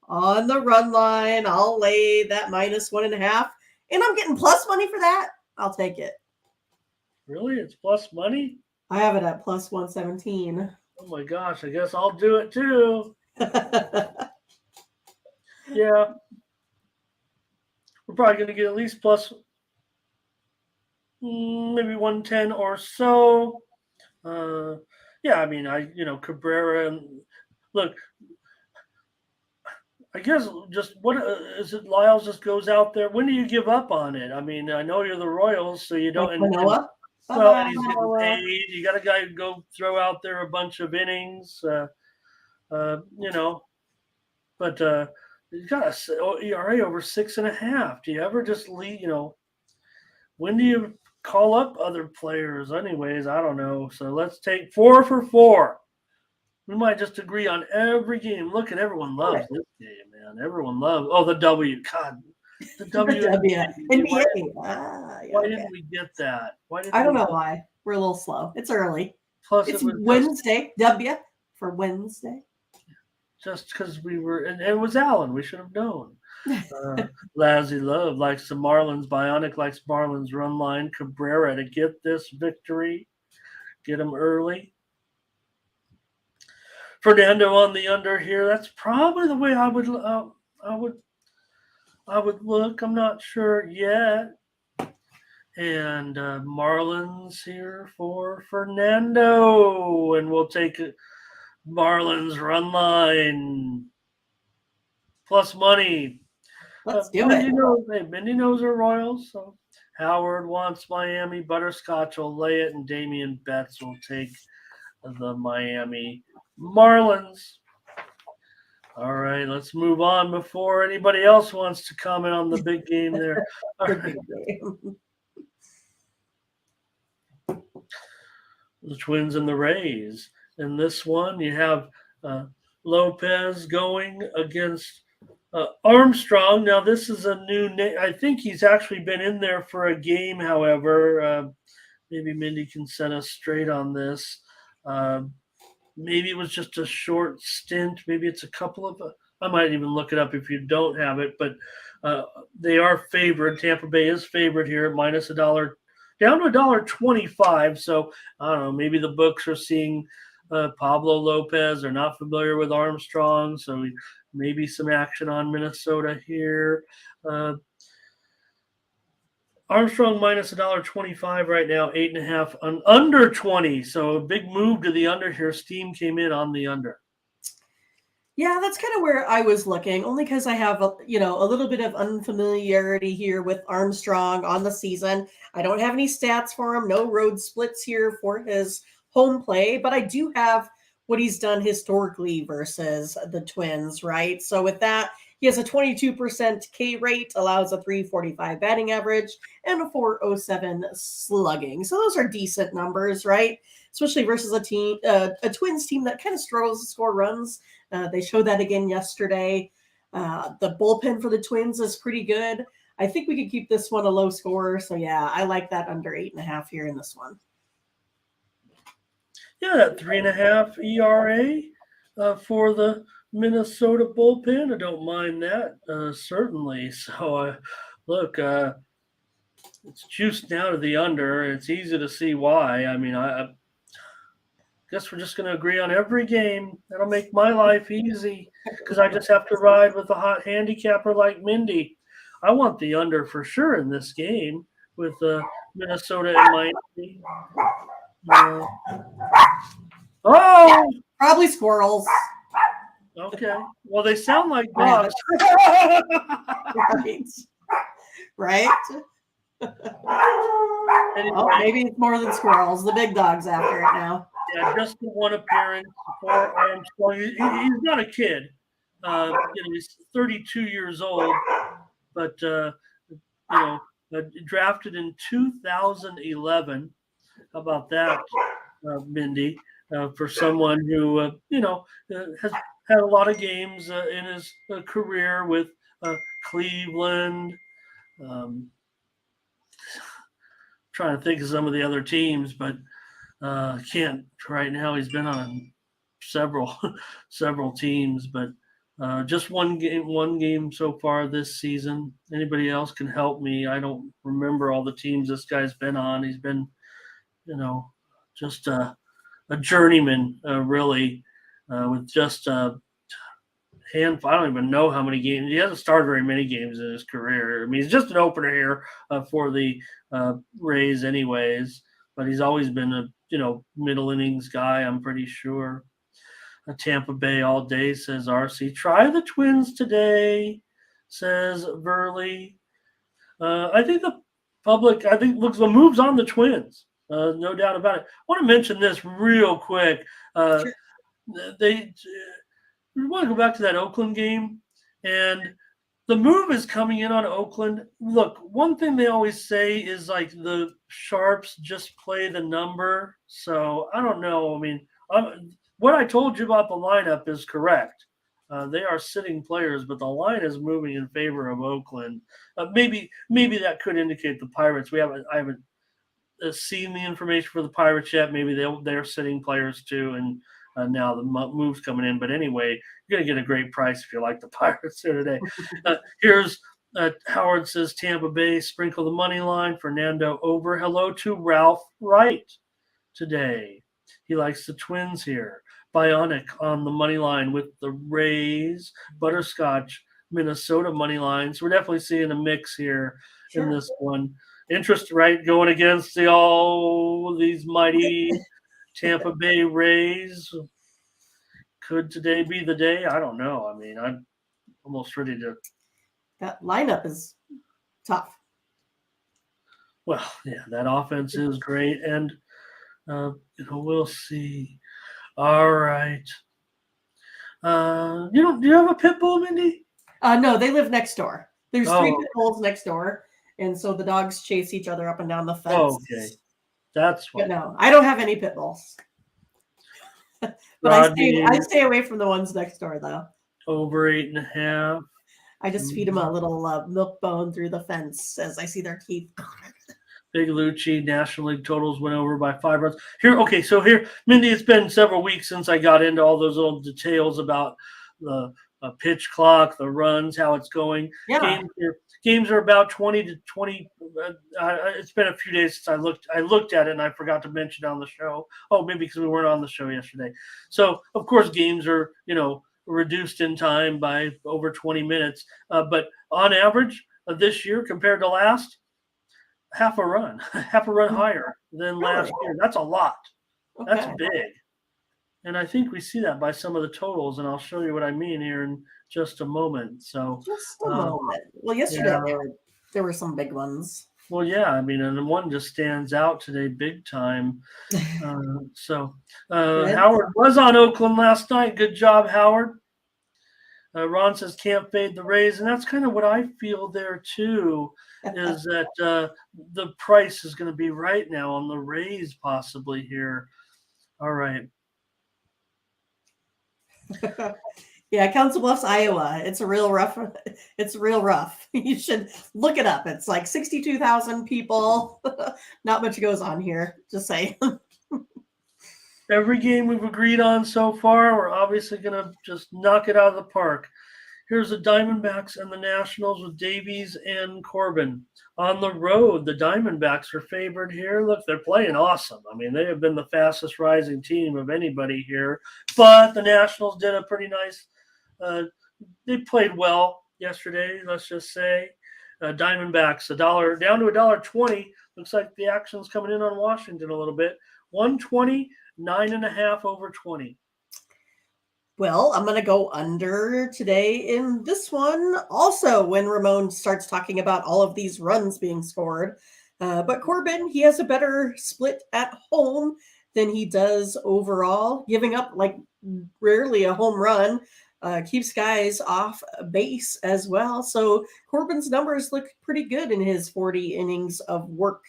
on the run line. I'll lay that -1.5, and I'm getting plus money for that. I'll take it. Really? It's plus money? I have it at plus 117. Oh my gosh, I guess I'll do it too. Yeah. We're probably going to get at least plus maybe 110 or so. Yeah, I mean, Cabrera and look, I guess just what is it? Lyles just goes out there. When do you give up on it? I mean, I know you're the Royals, so you don't. Like Manoa? Well, Bye-bye, and he's getting Iowa. paid. You got a guy who go throw out there a bunch of innings, you know. But he's got a ERA over 6.5. Do you ever just leave? When do you call up other players? Anyways, I don't know. So let's take 4 for 4. We might just agree on every game. Look at everyone loves this game, man. Everyone loves. Oh, the W. God, the WNBA. Why, NBA. Ah, yeah, why okay. didn't we get that? Why didn't I don't we? know why. We're a little slow. It's early. Plus, It's it was Wednesday. W for Wednesday. just because we were, and it was Allen. We should have known. Lazzy Love likes the Marlins. Bionic likes Marlins run line. Cabrera to get this victory. Get him early. Fernando on the under here. That's probably the way I would look. I'm not sure yet. And Marlins here for Fernando, and we'll take Marlins run line plus money. Let's do Mindy it. Mindy knows her Royals. So Howard wants Miami. Butterscotch will lay it, and Damian Betts will take the Miami Marlins. All right, let's move on before anybody else wants to comment on the big game there. All right. The Twins and the Rays. In this one, you have Lopez going against Armstrong. Now, this is a new name. I think he's actually been in there for a game, however. Maybe Mindy can set us straight on this. Maybe it was just a short stint. Maybe it's a couple of I might even look it up if you don't have it, but they are favored. Tampa Bay is favored here at minus $1, down to $1.25. So I don't know. Maybe the books are seeing Pablo Lopez. They're not familiar with Armstrong, so maybe some action on Minnesota here. Armstrong minus $1.25 right now, 8.5 under 20. So a big move to the under here. Steam came in on the under. Yeah, that's kind of where I was looking, only because I have a little bit of unfamiliarity here with Armstrong on the season. I don't have any stats for him, no road splits here for his home play, but I do have what he's done historically versus the Twins, right? So with that, he has a 22% K rate, allows a 345 batting average, and a 407 slugging. So those are decent numbers, right? Especially versus a Twins team that kind of struggles to score runs. They showed that again yesterday. The bullpen for the Twins is pretty good. I think we could keep this one a low score. So yeah, I like that under 8.5 here in this one. Yeah, that 3.5 ERA for the Minnesota bullpen. I don't mind that, certainly. So, look, it's juiced now to the under. It's easy to see why. I mean, I guess we're just going to agree on every game. That'll make my life easy because I just have to ride with a hot handicapper like Mindy. I want the under for sure in this game with Minnesota and Miami. Oh, probably squirrels. Okay. Well, they sound like dogs. Right. Anyway, maybe it's more than squirrels. The big dog's after it now. Yeah, just the one appearance for Armstrong. He's not a kid. He's 32 years old, but drafted in 2011. How about that, Mindy? For someone who has had a lot of games in his career with Cleveland. Trying to think of some of the other teams, but can't right now. He's been on several teams, but just one game so far this season. Anybody else can help me? I don't remember all the teams this guy's been on. He's been, just a journeyman, really, with just a handful. I don't even know how many games. He hasn't started very many games in his career. I mean, he's just an opener here for the Rays anyways, but he's always been a, middle innings guy, I'm pretty sure. Tampa Bay all day, says RC. Try the Twins today, says Burley. I think the public, looks the moves on the Twins. No doubt about it. I want to mention this real quick. Sure. They we want to go back to that Oakland game, and the move is coming in on Oakland. Look, one thing they always say is like the sharps just play the number. So I don't know. I mean, what I told you about the lineup is correct. They are sitting players, but the line is moving in favor of Oakland. Maybe that could indicate the Pirates. I haven't seen the information for the Pirates yet. Maybe they're sitting players too, and now the move's coming in. But anyway, you're gonna get a great price if you like the Pirates here today. Here's Howard says Tampa Bay sprinkle the money line. Fernando over. Hello to Ralph Wright today. He likes the Twins here. Bionic on the money line with the Rays. Butterscotch Minnesota money lines. We're definitely seeing a mix here in this one. Interest rate going against these mighty Tampa Bay Rays. Could today be the day? I don't know. I mean, I'm almost ready to. That lineup is tough. Well, yeah, that offense is great, and we'll see. All right. Do you have a pit bull, Mindy? No, they live next door. There's 3 Oh. pit bulls next door, and so the dogs chase each other up and down the fence. Okay, that's But what. no, I don't have any pit bulls. But Rodney, I stay away from the ones next door, though. over 8.5. I just feed them a little milk bone through the fence as I see their teeth. Big Lucci, National League totals went over by 5 runs. So here, Mindy, it's been several weeks since I got into all those little details about the pitch clock, the runs, how it's going. Yeah. Games are about 20 to 20. It's been a few days since I looked at it, and I forgot to mention it on the show. Oh, maybe because we weren't on the show yesterday. So, of course, games are, reduced in time by over 20 minutes. But on average, this year compared to last, half a run higher than last year. That's a lot. Okay. That's big. And I think we see that by some of the totals, and I'll show you what I mean here in just a moment. So just a moment. Well, yesterday there were some big ones. Well, yeah, I mean, and one just stands out today big time. Howard was on Oakland last night. Good job, Howard. Ron says can't fade the Rays, and that's kind of what I feel there too. Is that the price is going to be right now on the Rays possibly here. All right. Yeah, Council Bluffs, Iowa. It's real rough. You should look it up. It's like 62,000 people. Not much goes on here. Just saying. Every game we've agreed on so far, we're obviously going to just knock it out of the park. Here's the Diamondbacks and the Nationals with Davies and Corbin. On the road, the Diamondbacks are favored here. Look, they're playing awesome. I mean, they have been the fastest rising team of anybody here. But the Nationals did a pretty nice they played well yesterday, let's just say. Diamondbacks, $1 down to $1.20. Looks like the action's coming in on Washington a little bit. 120, 9.5 over 20. Well, I'm going to go under today in this one. Also, when Ramon starts talking about all of these runs being scored. But Corbin, he has a better split at home than he does overall, giving up like rarely a home run. Keeps guys off base as well. So Corbin's numbers look pretty good in his 40 innings of work.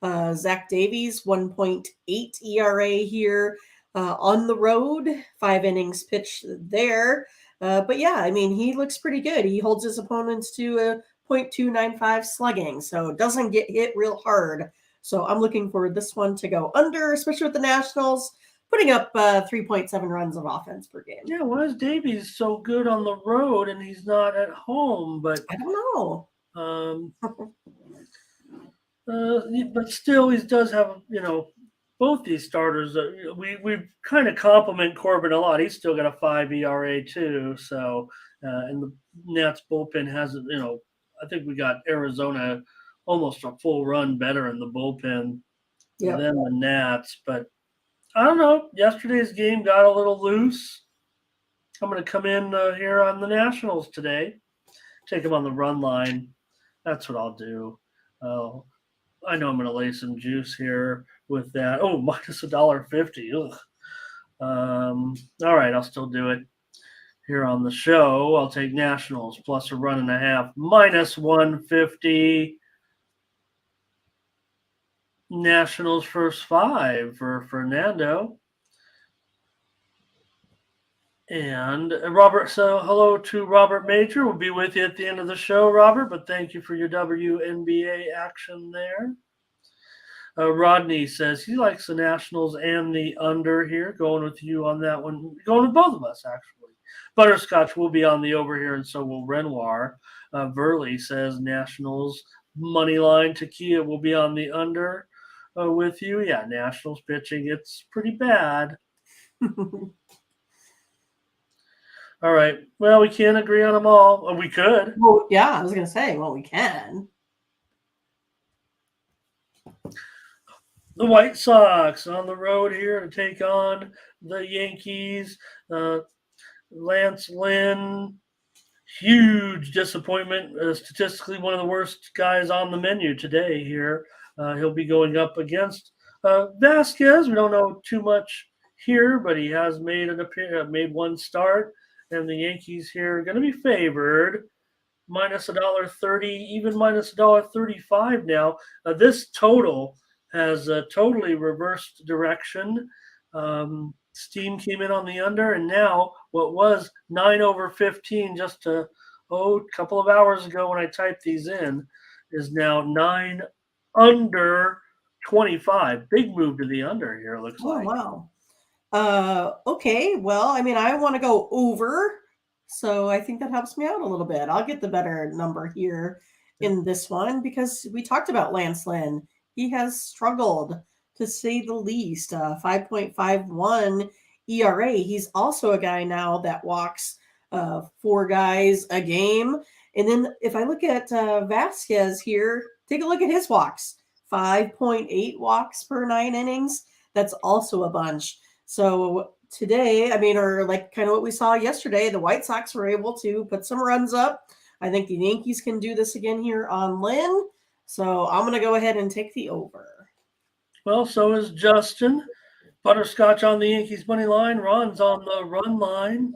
Zach Davies, 1.8 ERA here. On the road, 5 innings pitched there. But yeah, I mean, he looks pretty good. He holds his opponents to a .295 slugging, so doesn't get hit real hard. So I'm looking for this one to go under, especially with the Nationals putting up 3.7 runs of offense per game. Yeah, why is Davies so good on the road and he's not at home? But I don't know. But still, he does have, both these starters. We kind of compliment Corbin a lot. He's still got a 5 ERA too. So, and the Nats bullpen hasn't, I think we got Arizona almost a full run better in the bullpen than the Nats. But I don't know. Yesterday's game got a little loose. I'm going to come in here on the Nationals today. Take them on the run line. That's what I'll do. I know I'm going to lay some juice here with that. Oh, minus $1.50. Ugh. All right, I'll still do it here on the show. I'll take Nationals plus a run and a half, minus 150. Nationals first 5 for Fernando. And Robert, so hello to Robert Major. We'll be with you at the end of the show, Robert, but thank you for your WNBA action there. Rodney says he likes the Nationals and the under here. Going with you on that one. Going with both of us, actually. Butterscotch will be on the over here, and so will Renoir. Verley says Nationals money line. Takia will be on the under with you. Yeah, Nationals pitching. It's pretty bad. All right. Well, we can't agree on them all. We could. Well, yeah, I was going to say, well, we can. The White Sox on the road here to take on the Yankees. Lance Lynn, huge disappointment. Statistically, one of the worst guys on the menu today here. He'll be going up against Vasquez. We don't know too much here, but he has made one start. And the Yankees here are going to be favored. Minus $1.30, even minus $1.35 now. This total has totally reversed direction. Steam came in on the under, and now what was 9/15 just a couple of hours ago when I typed these in is now 9 under 25. Big move to the under here, it looks like. Wow. Okay, well, I mean, I want to go over, so I think that helps me out a little bit. I'll get the better number here in this one because we talked about Lance Lynn. He has struggled, to say the least. 5.51 ERA. He's also a guy now that walks 4 guys a game. And then if I look at Vasquez here, take a look at his walks. 5.8 walks per 9 innings. That's also a bunch. So today, I mean, or like kind of what we saw yesterday, the White Sox were able to put some runs up. I think the Yankees can do this again here on Lynn. So I'm going to go ahead and take the over. Well, so is Justin. Butterscotch on the Yankees money line. Ron's on the run line.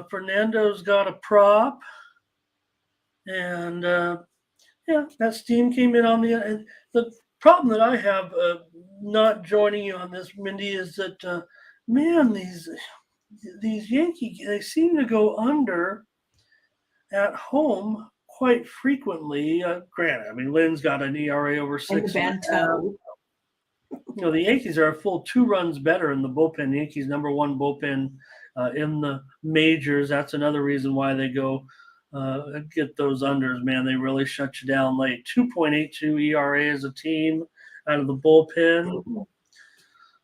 Fernando's got a prop. And, yeah, that Steam came in on the problem that I have not joining you on this, Mindy, is that, man, these Yankees, they seem to go under at home quite frequently. Granted, I mean, Lynn's got an ERA over 6. Bad toe. The Yankees are a full 2 runs better in the bullpen. The Yankees number 1 bullpen in the majors. That's another reason why they go get those unders, man. They really shut you down late. 2.82 ERA as a team out of the bullpen.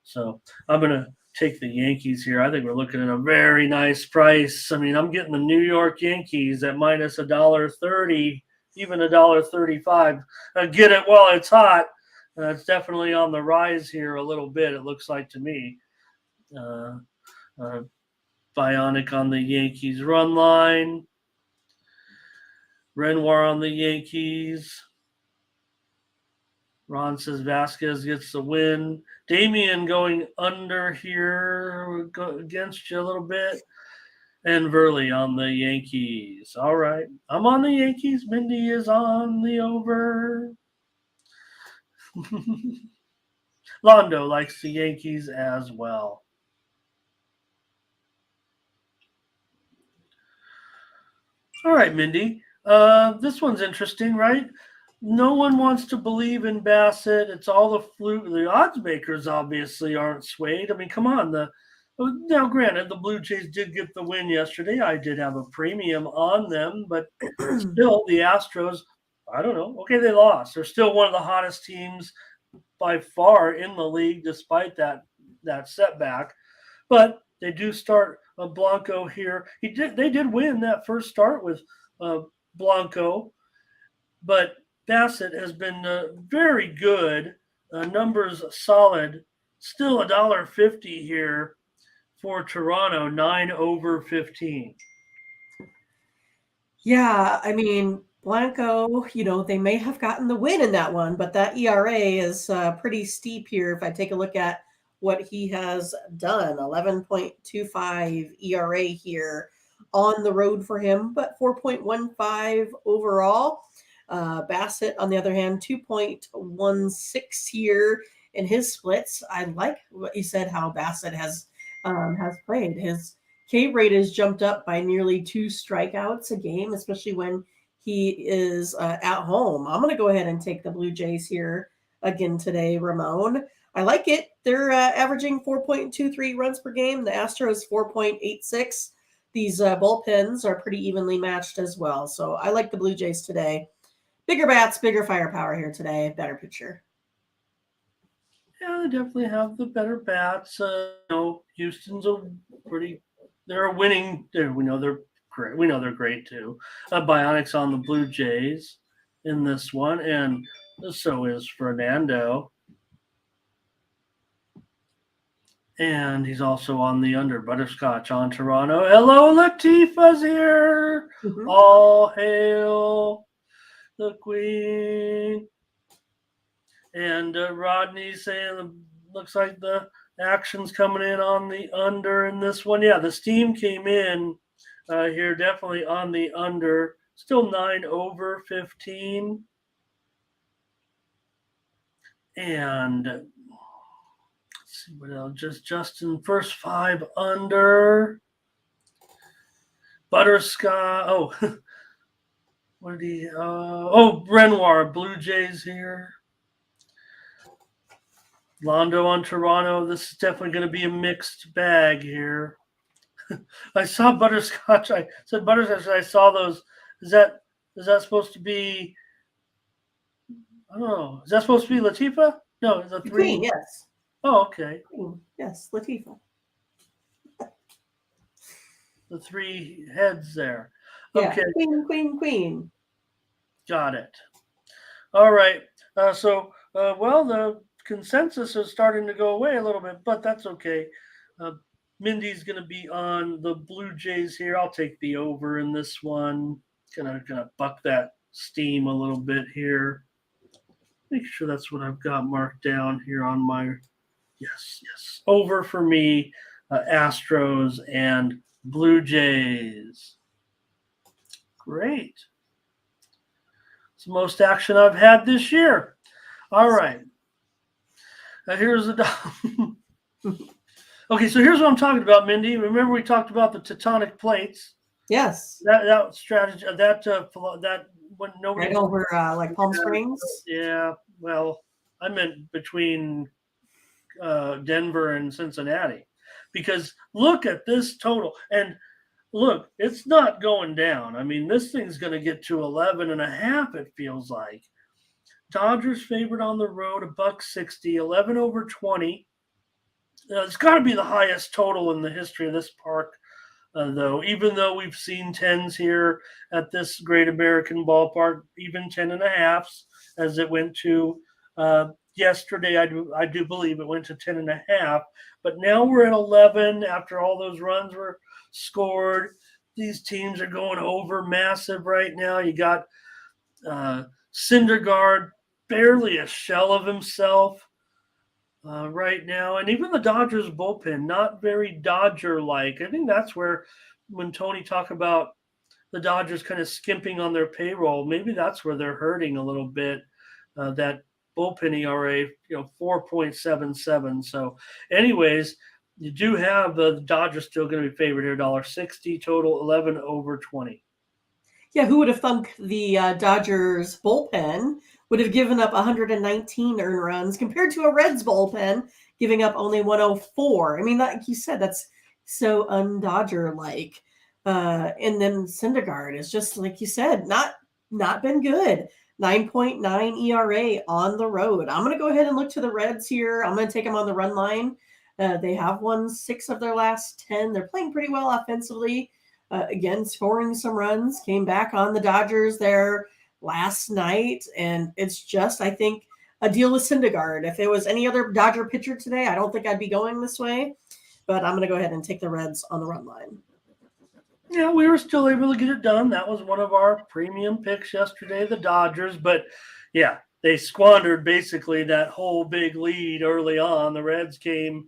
So I'm going to take the Yankees here. I think we're looking at a very nice price. I mean, I'm getting the New York Yankees at minus $1.30, even $1.35. Get it while it's hot. It's definitely on the rise here a little bit, it looks like to me. Bionic on the Yankees run line. Renoir on the Yankees. Ron says Vasquez gets the win. Damian going under here against you a little bit. And Verley on the Yankees. All right. I'm on the Yankees. Mindy is on the over. Londo likes the Yankees as well. All right, Mindy. This one's interesting, right? No one wants to believe in Bassett. It's all the fluke. The odds makers obviously aren't swayed. I mean, come on. Now, granted, the Blue Jays did get the win yesterday. I did have a premium on them, but still, the Astros, I don't know. Okay, they lost. They're still one of the hottest teams by far in the league, despite that setback. But they do start Blanco here. They did win that first start with Blanco, but Bassett has been very good. Numbers solid. Still $1.50 here for Toronto, 9/15. Yeah, I mean, Blanco, they may have gotten the win in that one, but that ERA is pretty steep here. If I take a look at what he has done, 11.25 ERA here on the road for him, but 4.15 overall. Bassett, on the other hand, 2.16 here in his splits. I like what you said, how Bassett has played. His K rate has jumped up by nearly 2 strikeouts a game, especially when he is at home. I'm going to go ahead and take the Blue Jays here again today, Ramon. I like it. They're averaging 4.23 runs per game. The Astros 4.86. These bullpens are pretty evenly matched as well. So I like the Blue Jays today. Bigger bats, bigger firepower here today. Better pitcher. Yeah, they definitely have the better bats. Houston's they're winning. We know they're great. We know they're great too. Bionics on the Blue Jays in this one, and so is Fernando. And he's also on the under. Butterscotch on Toronto. Hello, Latifah's here. Mm-hmm. All hail the Queen. And Rodney saying looks like the action's coming in on the under in this one. Yeah, the steam came in here definitely on the under. Still 9 over 15. And let's see what else. Just Justin, first 5 under. Butterscotch. Oh, what did he? Renoir, Blue Jays here. Londo on Toronto. This is definitely going to be a mixed bag here. I saw Butterscotch. I said Butterscotch. I saw those. Is that supposed to be? I don't know. Is that supposed to be Latifah? No, it's a 3. Queen, yes. Oh, okay. Queen. Yes, Latifah. The 3 heads there. Yeah. Okay. Queen. Got it. All right. The consensus is starting to go away a little bit, but that's okay. Mindy's going to be on the Blue Jays here. I'll take the over in this one. Gonna buck that steam a little bit here. Make sure that's what I've got marked down here on my yes. Over for me, Astros and Blue Jays. Great. It's the most action I've had this year. All right. Now here's the Okay, so here's what I'm talking about, Mindy. Remember we talked about the tectonic plates? Yes. That strategy that when nobody right over like Palm Springs. Yeah. Well, I meant between Denver and Cincinnati, because look at this total, and look, it's not going down. I mean, this thing's going to get to 11.5. It feels like. Dodgers favored on the road, $1.60, 11 over 20. It's got to be the highest total in the history of this park, though. Even though we've seen 10s here at this Great American Ballpark, even 10.5s, as it went to yesterday. I do believe it went to 10.5. But now we're at 11 after all those runs were scored. These teams are going over massive right now. You got Syndergaard, barely a shell of himself right now. And even the Dodgers bullpen, not very Dodger-like. I think that's where, when Tony talked about the Dodgers kind of skimping on their payroll, maybe that's where they're hurting a little bit. That bullpen ERA, 4.77. So anyways, you do have the Dodgers still going to be favored here, $1.60 total, 11 over 20. Yeah, who would have thunk the Dodgers bullpen would have given up 119 earned runs compared to a Reds bullpen giving up only 104. I mean, like you said, that's so un-Dodger-like. And then Syndergaard is just, like you said, not been good. 9.9 ERA on the road. I'm going to go ahead and look to the Reds here. I'm going to take them on the run line. They have won 6 of their last 10. They're playing pretty well offensively. Again, scoring some runs, came back on the Dodgers there last night. And it's just, I think, a deal with Syndergaard. If it was any other Dodger pitcher today, I don't think I'd be going this way. But I'm going to go ahead and take the Reds on the run line. Yeah, we were still able to get it done. That was one of our premium picks yesterday, the Dodgers. But yeah, they squandered basically that whole big lead early on. The Reds came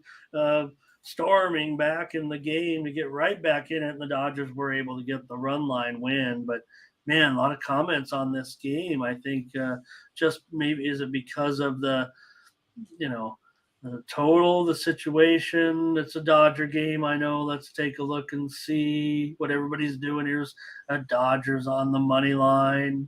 storming back in the game to get right back in it, and the Dodgers were able to get the run line win. But man, a lot of comments on this game. I think just maybe is it because of you know, the total, the situation. It's a Dodger game. I know. Let's take a look and see what everybody's doing. Here's a Dodgers on the money line.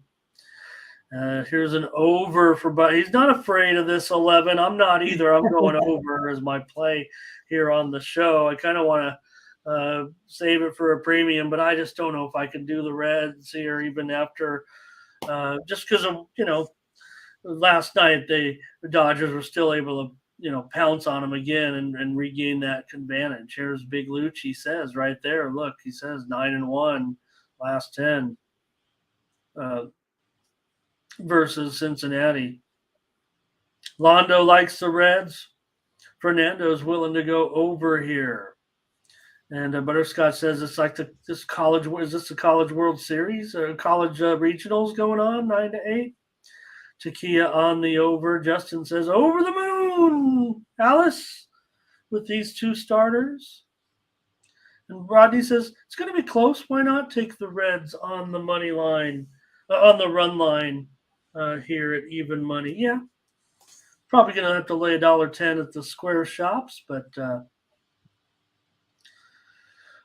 Here's an over for, but he's not afraid of this 11. I'm not either. I'm going over as my play here on the show. I kind of want to save it for a premium, but I just don't know if I can do the Reds here, even after just because of, last night the Dodgers were still able to pounce on them again and regain that advantage. Here's Big Lucci says right there. Look, he says 9-1 last 10 versus Cincinnati. Londo likes the Reds. Fernando's willing to go over here. And Butterscotch says it's like this college. Is this the College World Series or college regionals going on 9-8? Takia on the over. Justin says over the moon. Alice with these two starters. And Rodney says it's going to be close. Why not take the Reds on the money line, on the run line here at even money? Yeah, probably going to have to lay $1.10 at the square shops, but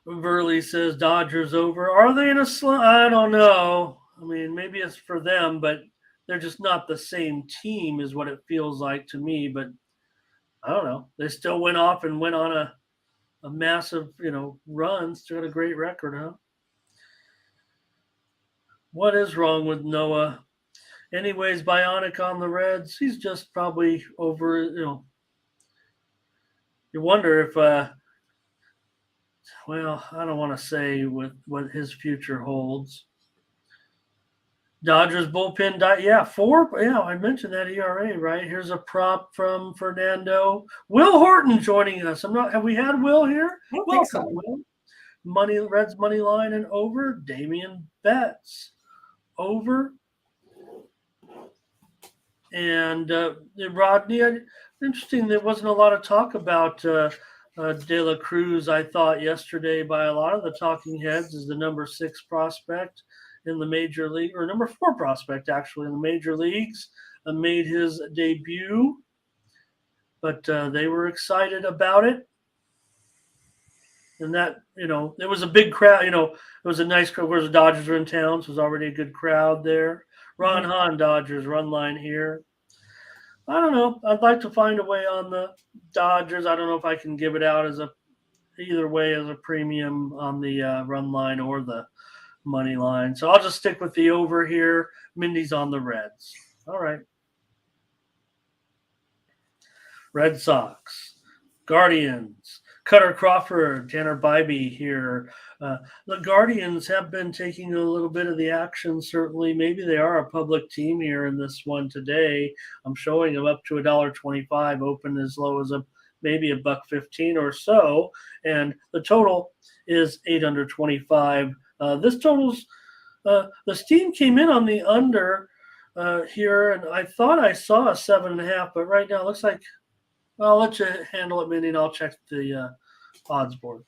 Verley says Dodgers over. Are they in a slump? I don't know. I mean, maybe it's for them, but they're just not the same team is what it feels like to me. But I don't know. They still went off and went on a massive, run. Still had a great record, huh? What is wrong with Noah? Anyways, Bionic on the Reds. He's just probably over, You wonder if, well, I don't want to say what his future holds. Dodgers bullpen, yeah, 4. Yeah, I mentioned that ERA, right? Here's a prop from Fernando. Will Horton joining us. Have we had Will here? I don't Welcome, think so. Will. Reds money line and over. Damian Betts over. And Rodney, interesting. There wasn't a lot of talk about De La Cruz. I thought yesterday by a lot of the talking heads is the number 6 prospect in the major league, or number 4 prospect actually in the major leagues, made his debut. But they were excited about it. And that, it was a big crowd. It was a nice crowd. Whereas the Dodgers were in town, so it was already a good crowd there. Ron Hahn, Dodgers run line here. I don't know. I'd like to find a way on the Dodgers. I don't know if I can give it out either way as a premium on the run line or the money line. So I'll just stick with the over here. Mindy's on the Reds. All right. Red Sox, Guardians, Cutter Crawford, Tanner Bybee here. The Guardians have been taking a little bit of the action, certainly. Maybe they are a public team here in this one today. I'm showing them up to $1.25, open as low as maybe $1.15 or so. And the total is 825. This total's the steam came in on the under here, and I thought I saw a 7.5, but right now it looks like I'll let you handle it, Mindy, and I'll check the odds board.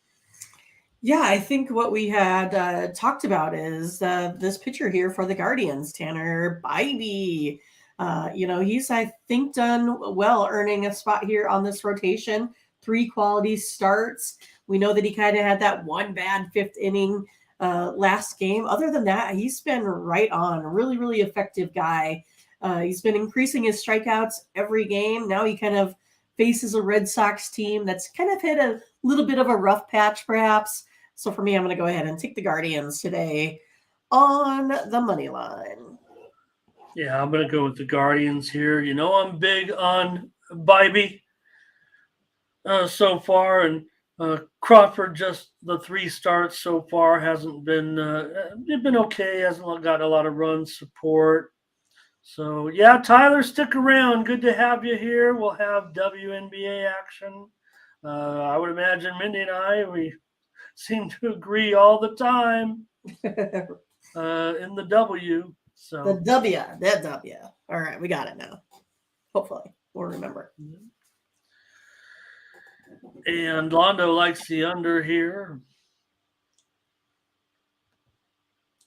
Yeah, I think what we had talked about is this pitcher here for the Guardians, Tanner Bybee. He's, I think, done well earning a spot here on this rotation. 3 quality starts. We know that he kind of had that one bad 5th inning last game. Other than that, he's been right on. A really, really effective guy. He's been increasing his strikeouts every game. Now he kind of faces a Red Sox team that's kind of hit a little bit of a rough patch, perhaps. So for me, I'm going to go ahead and take the Guardians today on the money line. Yeah, I'm going to go with the Guardians here. I'm big on Bybee so far, and Crawford, just the 3 starts so far, hasn't been they've been okay. Hasn't got a lot of run support. So, yeah, Tyler, stick around. Good to have you here. We'll have WNBA action. I would imagine Mindy and I, we seem to agree all the time in the W. So The W, that W. All right, we got it now. Hopefully, we'll remember. And Londo likes the under here.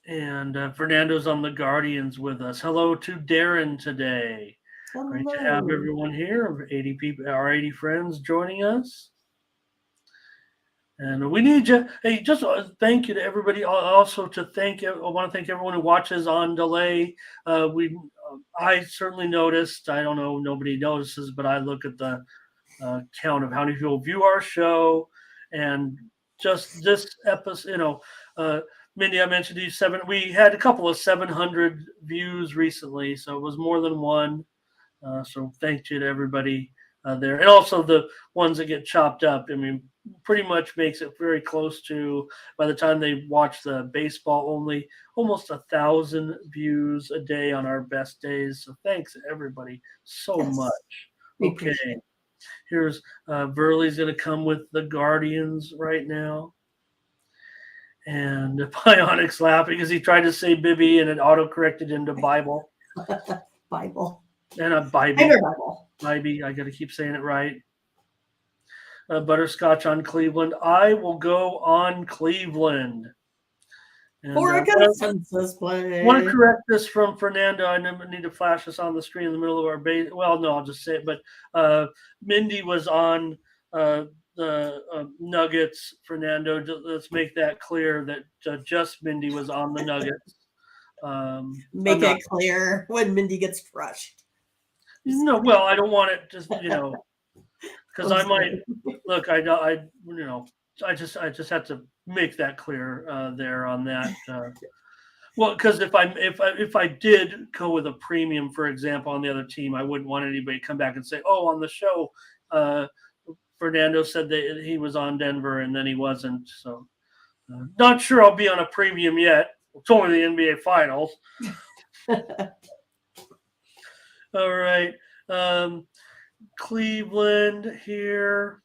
And Fernando's on the Guardians with us. Hello to Darren today. Hello. Great to have everyone here. 80 people, our 80 friends joining us. And we need you. Hey, just thank you to everybody. Also to thank, I want to thank everyone who watches on delay. I certainly noticed. I don't know, nobody notices, but I look at the count of how many people view our show, and just this episode. Mindy, I mentioned these seven. We had a couple of 700 views recently, so it was more than one. So thank you to everybody there, and also the ones that get chopped up. I mean, pretty much makes it very close to, by the time they watch the baseball only, almost 1,000 views a day on our best days. So thanks everybody so much. Okay, here's Burley's going to come with the Guardians right now. And Bionic's laughing because he tried to say Bibby and it auto-corrected into Bible. Bible. And a Bible. Bible. I got to keep saying it right. Butterscotch on Cleveland. I will go on Cleveland. And, for a consensus play. I want to correct this from Fernando. I need to flash this on the screen in the middle of our base. Well, no, I'll just say it. But Mindy was on the Nuggets. Fernando, let's make that clear that just Mindy was on the Nuggets. Make it clear when Mindy gets crushed. No, well, I don't want it just because I might look. I just have to make that clear there on that. Well, because if I did go with a premium, for example, on the other team, I wouldn't want anybody to come back and say, "Oh, on the show, Fernando said that he was on Denver and then he wasn't." So, not sure I'll be on a premium yet. It's only the NBA Finals. All right, Cleveland here.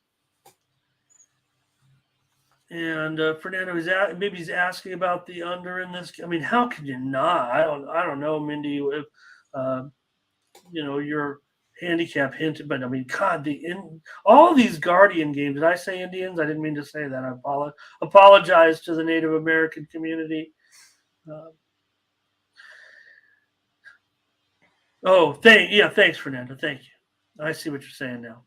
And Fernando he's asking about the under in this. I mean, how could you not? I don't know, Mindy. If your handicap hinted, but I mean, God, all these Guardian games. Did I say Indians? I didn't mean to say that. I apologize to the Native American community. Thanks, Fernando. Thank you. I see what you're saying now.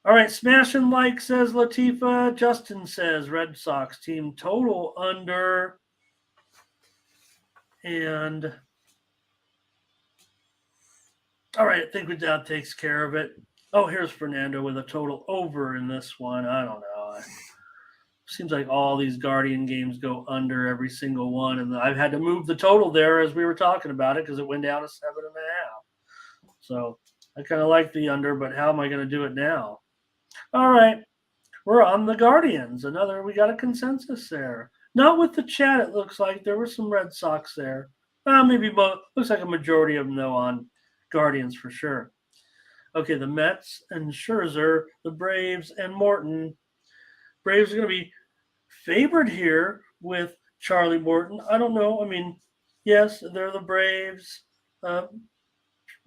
All right, smash and like, says Latifa. Justin says Red Sox team total under. And all right, I think that takes care of it. Oh, here's Fernando with a total over in this one. I don't know. Seems like all these Guardian games go under every single one. And I've had to move the total there as we were talking about it because it went down to 7.5. So I kind of like the under, but how am I going to do it now? All right, we're on the Guardians. We got a consensus there. Not with the chat, it looks like. There were some Red Sox there. Maybe both. Looks like a majority of them, though, on Guardians for sure. Okay, the Mets and Scherzer, the Braves and Morton. Braves are going to be favored here with Charlie Morton. I don't know. I mean, yes, they're the Braves.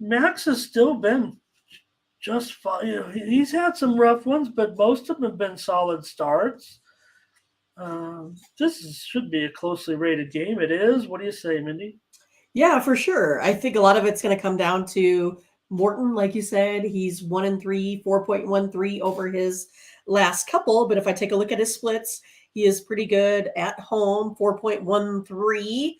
Max has still been just fine. He's had some rough ones, but most of them have been solid starts. This should be a closely rated game. It is. What do you say, Mindy? Yeah, for sure. I think a lot of it's going to come down to Morton, like you said. He's 1-3, 4.13 over his last couple. But if I take a look at his splits, he is pretty good at home, 4.13.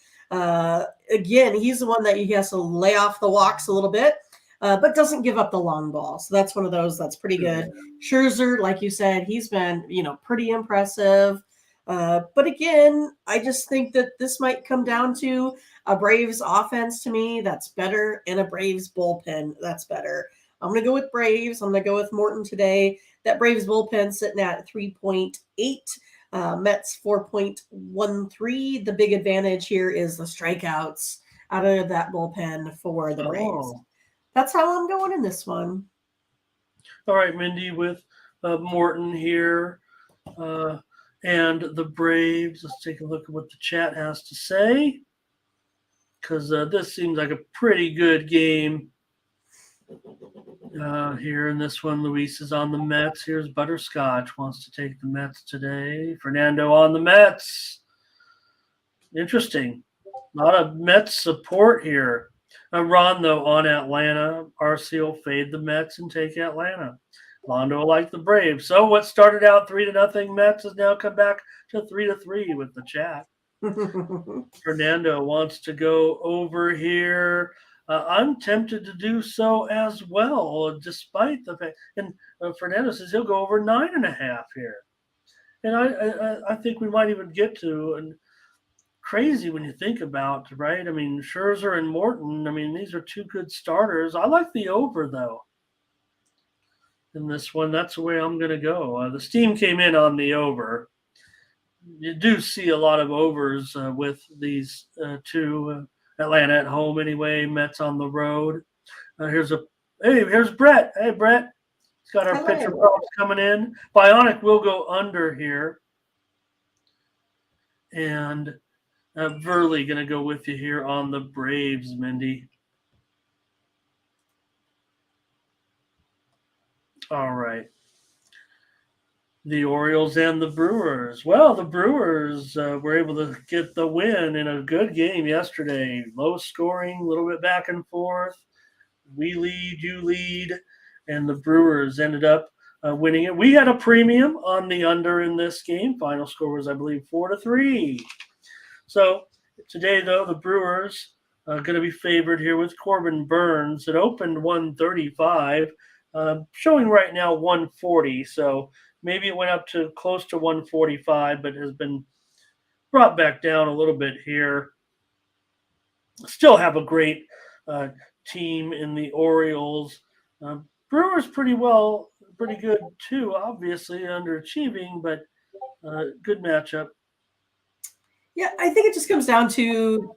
Again, he's the one that he has to lay off the walks a little bit. But doesn't give up the long ball. So that's one of those that's pretty good. Scherzer, like you said, he's been, pretty impressive. But again, I just think that this might come down to a Braves offense to me that's better and a Braves bullpen that's better. I'm going to go with Braves. I'm going to go with Morton today. That Braves bullpen sitting at 3.8. Mets 4.13. The big advantage here is the strikeouts out of that bullpen for the Braves. That's how I'm going in this one. All right, Mindy, with Morton here. and the Braves. Let's take a look at what the chat has to say, because this seems like a pretty good game. Here in this one, Luis is on the Mets. Here's Butterscotch wants to take the Mets today. Fernando on the Mets. Interesting. A lot of Mets support here. Ron, though, on Atlanta. RC will fade the Mets and take Atlanta. Londo like the Braves. So what started out 3-0 Mets has now come back to 3-3 with the chat. Fernando wants to go over here. I'm tempted to do so as well, despite the fact. And Fernando says he'll go over 9.5 here. And I think we might even get to, and crazy when you think about, right? I mean, Scherzer and Morton, I mean, these are two good starters. I like the over, though. In this one, that's the way I'm going to go. The steam came in on the over. You do see a lot of overs with these two. Atlanta at home anyway, Mets on the road. Here's Brett. Hey, Brett. He's got our pitcher props coming in. Bionic will go under here. And Verley going to go with you here on the Braves, Mindy. All right. The Orioles and the Brewers. Well, the Brewers were able to get the win in a good game yesterday. Low scoring, a little bit back and forth. We lead, you lead, and the Brewers ended up winning it. We had a premium on the under in this game. Final score was, I believe, 4-3. So today, though, the Brewers are going to be favored here with Corbin Burns. It opened 135, showing right now 140. So maybe it went up to close to 145, but has been brought back down a little bit here. Still have a great team in the Orioles. Brewers pretty good too, obviously underachieving, but good matchup. Yeah, I think it just comes down to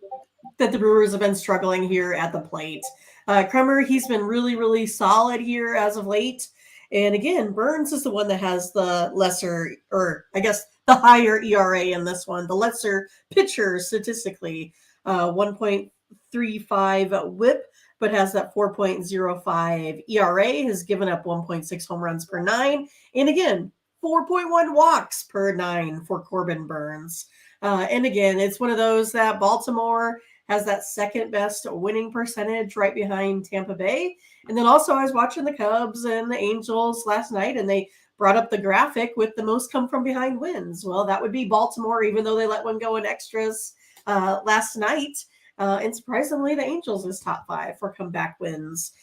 that the Brewers have been struggling here at the plate. Kremer, he's been really, really solid here as of late. And again, Burns is the one that has the lesser, or I guess the higher ERA in this one, the lesser pitcher statistically, 1.35 whip, but has that 4.05 ERA, has given up 1.6 home runs per 9. And again, 4.1 walks per 9 for Corbin Burns. And again, it's one of those that Baltimore has that second best winning percentage right behind Tampa Bay. And then also I was watching the Cubs and the Angels last night, and they brought up the graphic with the most come from behind wins. Well, that would be Baltimore, even though they let one go in extras last night. And surprisingly, the Angels is top 5 for comeback wins.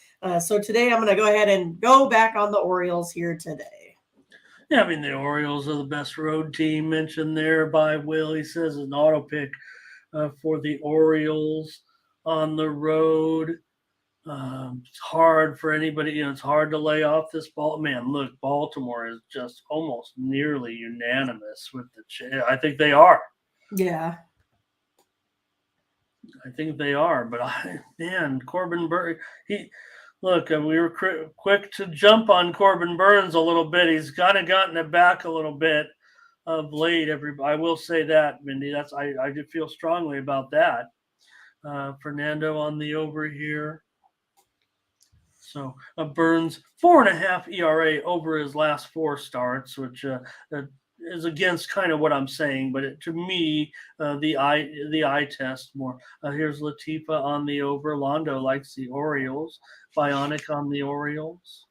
So today I'm going to go ahead and go back on the Orioles here today. Yeah, I mean, the Orioles are the best road team mentioned there by Will. He says an auto pick for the Orioles on the road. It's hard for anybody. It's hard to lay off this ball. Man, look, Baltimore is just almost nearly unanimous with the I think they are. Yeah. I think they are. But, Corbin Burns, Look, we were quick to jump on Corbin Burns a little bit. He's kind of gotten it back a little bit of late. I will say that, Mindy. I do feel strongly about that. Fernando on the over here. So Burns 4.5 ERA over his last 4 starts, which is against kind of what I'm saying, but to me, the eye test more. Here's Latifa on the over. Londo likes the Orioles. Bionic on the Orioles.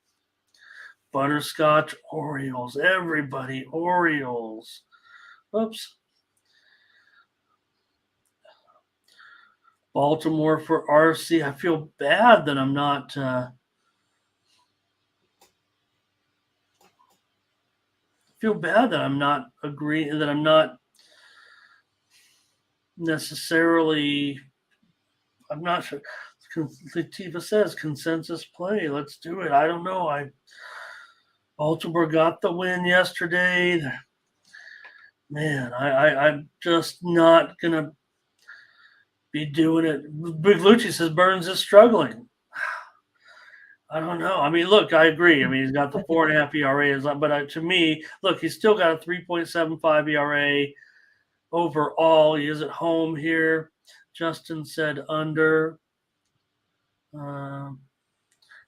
Butterscotch Orioles. Everybody Orioles. Oops. Baltimore for RC. I feel bad that I'm not. Feel bad that I'm not agreeing. That I'm not necessarily. I'm not sure. Latifa says consensus play. Let's do it. I don't know. Baltimore got the win yesterday. Man, I'm just not gonna be doing it. Big Lucci says Burns is struggling. I don't know. I mean, look, I agree. I mean, he's got the 4.5 ERA, but to me, look, he's still got a 3.75 ERA overall. He is at home here. Justin said under.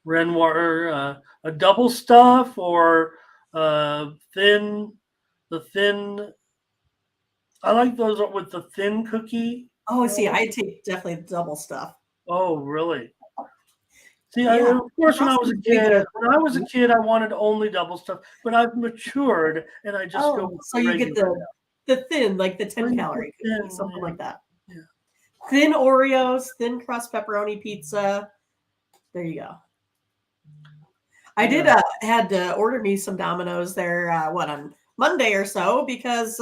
Renoir, a double stuff or thin, the thin. I like those with the thin cookie. Oh, see, I take definitely double stuff. Oh, really? See, Yeah, of course, Frosting's pretty good. when I was a kid, I wanted only double stuff, but I've matured and I just go Oh, with so the you get regular. the thin, like the 10 Thin, calorie cookie, something yeah, like that. yeah. Thin Oreos, thin crust pepperoni pizza. There you go. I did Yeah. had to order me some Domino's there on Monday or so because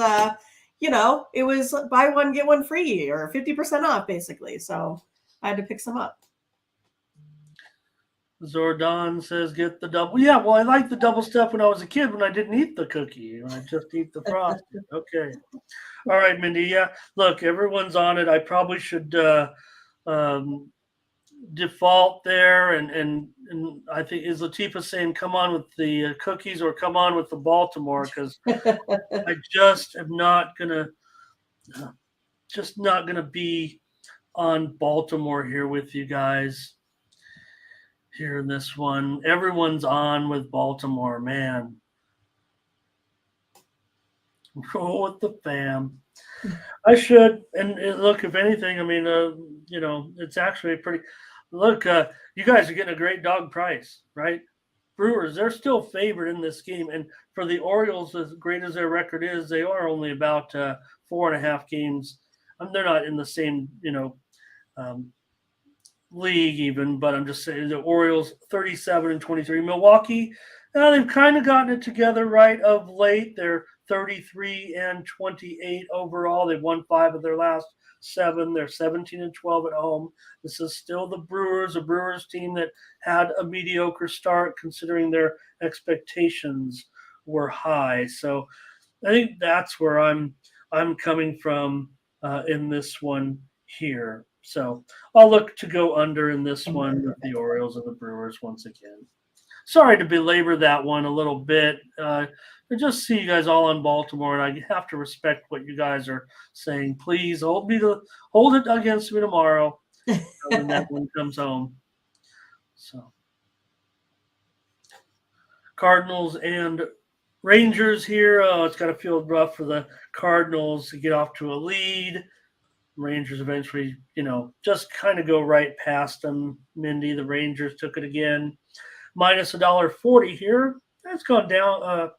it was buy one get one free or 50% off basically. So I had to pick some up. Zordon says get the double. Yeah, well, I liked the double stuff when I was a kid when I didn't eat the cookie. I just eat the frosting. Okay. All right, Mindy. Yeah, look, everyone's on it. I probably should um, default there, and I think is Latifah saying come on with the cookies or come on with the Baltimore because I just not gonna be on Baltimore here with you guys here in this one. Everyone's on with Baltimore, man. Roll with the fam. I should. And look, if anything, I mean, it's actually pretty. Look, you guys are getting a great dog price, right? Brewers, they're still favored in this game. And for the Orioles, as great as their record is, they are only about 4.5 games. They're not in the same, um, league even, but I'm just saying the Orioles 37-23. Milwaukee, they've kind of gotten it together right of late. They're 33-28 overall. They've won 5 of their last 7. They're 17-12 at home. This is still the Brewers, a Brewers team that had a mediocre start considering their expectations were high. So I think that's where I'm coming from in this one here. So I'll look to go under in this one with the Orioles and the Brewers once again. Sorry to belabor that one a little bit. I just see you guys all on Baltimore, and I have to respect what you guys are saying. Please hold it against me tomorrow when that one comes home. So Cardinals and Rangers here. Oh, it's got to feel rough for the Cardinals to get off to a lead. Rangers eventually, just kind of go right past them. Mindy, the Rangers took it again. Minus $1.40 here. That's gone down a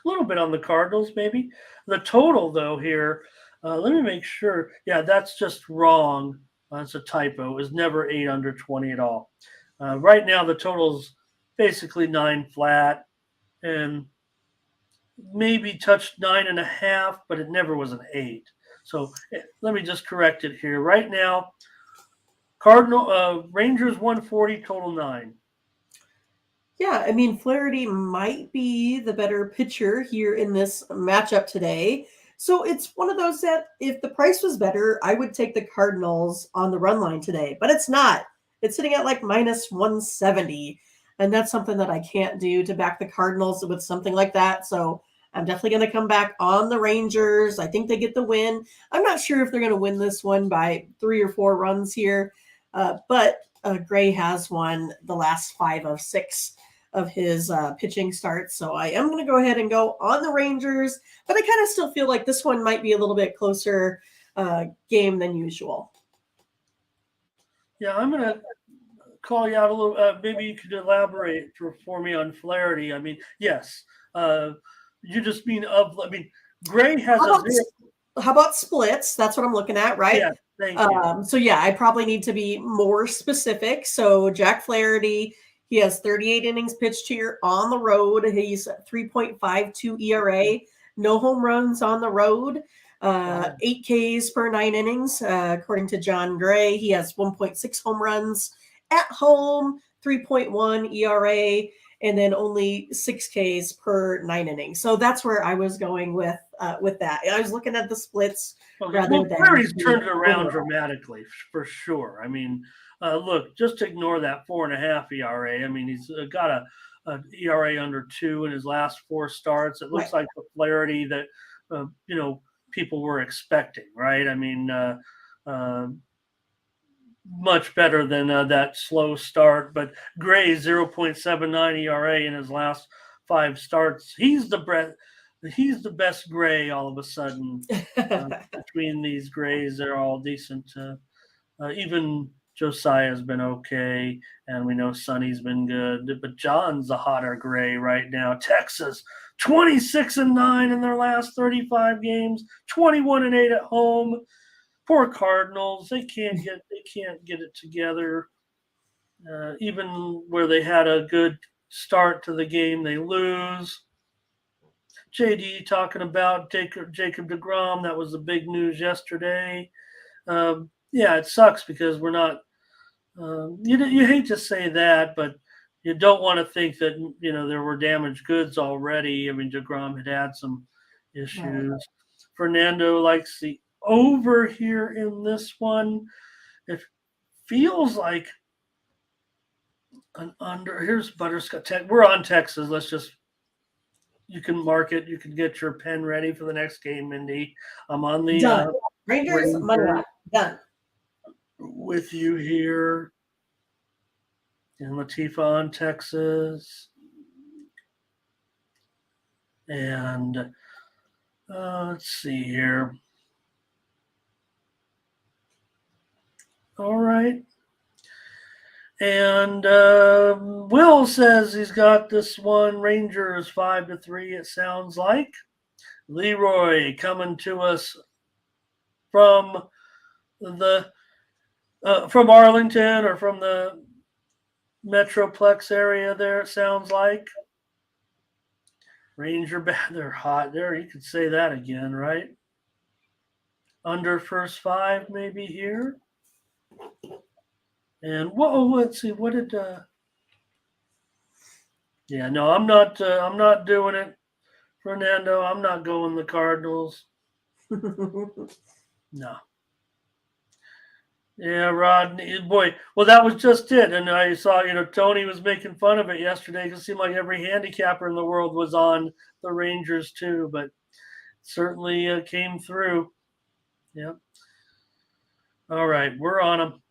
little bit on the Cardinals, maybe. The total, though, here, let me make sure. Yeah, that's just wrong. That's a typo. It was never 8 under 20 at all. Right now, the total's basically 9 flat and maybe touched 9.5, but it never was an 8. So let me just correct it here. Right now, Rangers 140, total 9. Yeah, I mean, Flaherty might be the better pitcher here in this matchup today. So it's one of those that if the price was better, I would take the Cardinals on the run line today, but it's not. It's sitting at like minus 170. And that's something that I can't do to back the Cardinals with something like that. So I'm definitely going to come back on the Rangers. I think they get the win. I'm not sure if they're going to win this one by 3 or 4 runs here, but Gray has won the last 5 of 6 of his pitching starts. So I am going to go ahead and go on the Rangers, but I kind of still feel like this one might be a little bit closer game than usual. Yeah, I'm going to call you out a little. Maybe you could elaborate for me on Flaherty. I mean, yes. You just mean Gray has how about splits? That's what I'm looking at, right? Yeah, thank you. So yeah, I probably need to be more specific. So Jack Flaherty, he has 38 innings pitched here on the road. He's 3.52 ERA, no home runs on the road, 8 Ks per 9 innings. According to John Gray, he has 1.6 home runs at home, 3.1 ERA, and then only 6 Ks per 9 innings. So that's where I was going with that. I was looking at the splits. Okay. Well, Flaherty's turned it around dramatically for sure. I mean, Look, just ignore that 4.5 ERA. I mean, he's got a ERA under 2 in his last 4 starts. It looks Right. like the Flaherty that people were expecting, right? I mean, uh, much better than that slow start. But Gray 0.79 ERA in his last 5 starts. He's the best Gray all of a sudden. Between these Grays, they're all decent. Even Josiah's been okay, and we know Sonny's been good. But John's the hotter Gray right now. Texas 26-9 in their last 35 games, 21-8 at home. Poor Cardinals, they can't get it together. Even where they had a good start to the game, they lose. JD talking about Jacob DeGrom. That was the big news yesterday. Yeah, it sucks because we're not. You hate to say that, but you don't want to think that there were damaged goods already. I mean, DeGrom had some issues. Right. Fernando likes the over here in this one. It feels like an under. Here's Butterscotch. We're on Texas. You can mark it. You can get your pen ready for the next game, Mindy. I'm on the done. Rangers money line. Done. With you here. And Latifa on Texas. And let's see here. All right. And Will says he's got this one. Rangers 5-3, it sounds like. Leroy coming to us from from Arlington or from the Metroplex area there, it sounds like. Ranger, they're hot there. You could say that again, right? Under first 5 maybe here. And let's see, what did yeah, no, I'm not doing it. Fernando, I'm not going the Cardinals. No. Yeah, Rodney, boy. Well, that was just it. And I saw, Tony was making fun of it yesterday because it seemed like every handicapper in the world was on the Rangers too, but certainly came through. Yep. All right, we're on them.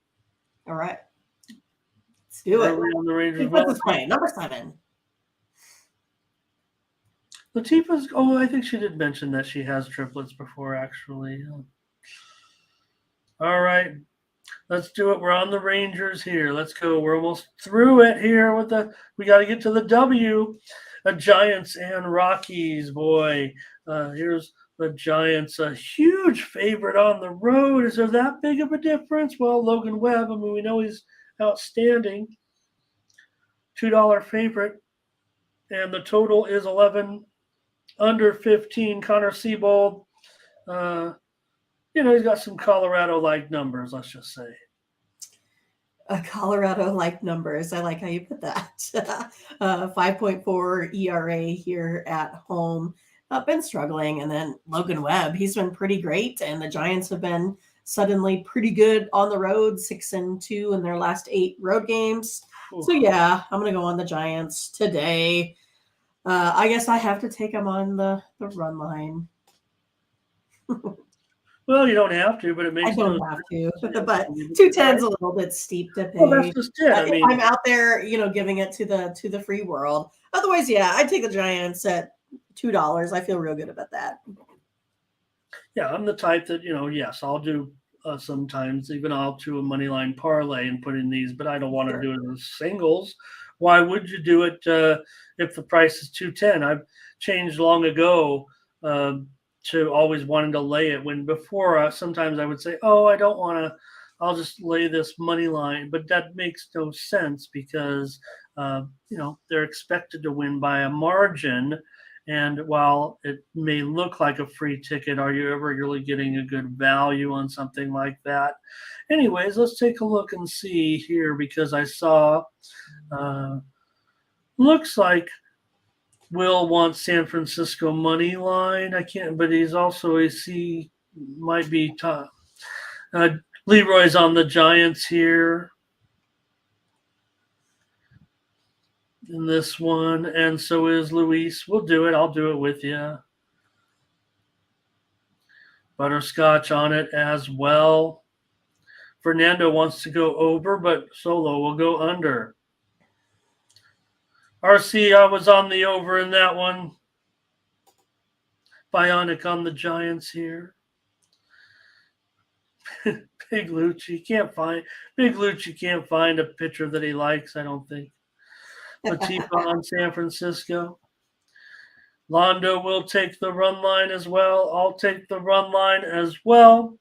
All right. Let's do it. On the Rangers. What's this play? Number 7. Latifa's, I think she did mention that she has triplets before, actually. All right. Let's do it. We're on the Rangers here. Let's go. We're almost through it here we got to get to the W. Giants and Rockies, boy. Here's the Giants, a huge favorite on the road. Is there that big of a difference? Well, Logan Webb, I mean, we know he's outstanding. $2 favorite. And the total is 11, under 15. Connor Siebold, he's got some Colorado-like numbers, let's just say. Colorado-like numbers. I like how you put that. 5.4 ERA here at home. Been struggling. And then Logan Webb, he's been pretty great. And the Giants have been suddenly pretty good on the road, 6-2 in their last 8 road games. Ooh. So, yeah, I'm going to go on the Giants today. I guess I have to take them on the run line. Well, you don't have to, but it makes I don't have to. But 210's a little bit steep to pay. Well, that's just it. I mean, I'm out there, giving it to the free world. Otherwise, yeah, I'd take the Giants at $2. I feel real good about that. Yeah, I'm the type that, yes, I'll do sometimes. Even I'll do a money line parlay and put in these, but I don't want to do it as singles. Why would you do it if the price is 210? I've changed long ago to always wanting to lay it, when before sometimes I would say, I don't want to, I'll just lay this money line. But that makes no sense because, they're expected to win by a margin. And while it may look like a free ticket, are you ever really getting a good value on something like that? Anyways, let's take a look and see here, because I saw looks like Will wants San Francisco money line. I can't, but he's also might be Leroy's on the Giants here. in this one, and so is Luis. We'll do it. I'll do it with you. Butterscotch on it as well. Fernando wants to go over, but Solo will go under. RC, I was on the over in that one. Bionic on the Giants here. Big Lucci can't find a pitcher that he likes, I don't think. Latifa on San Francisco. Londo will take the run line as well. I'll take the run line as well.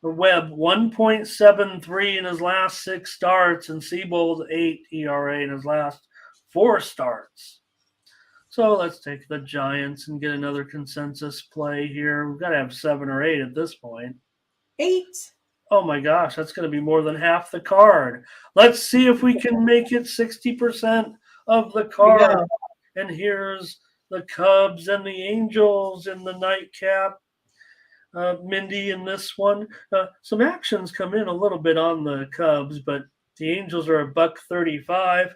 Webb 1.73 in his last 6 starts, and Siebold 8 ERA in his last 4 starts. So let's take the Giants and get another consensus play here. We've got to have 7 or 8 at this point. 8. Oh my gosh, that's going to be more than half the card. Let's see if we can make it 60% of the card. And here's the Cubs and the Angels in the nightcap. Mindy in this one. Some actions come in a little bit on the Cubs, but the Angels are $1.35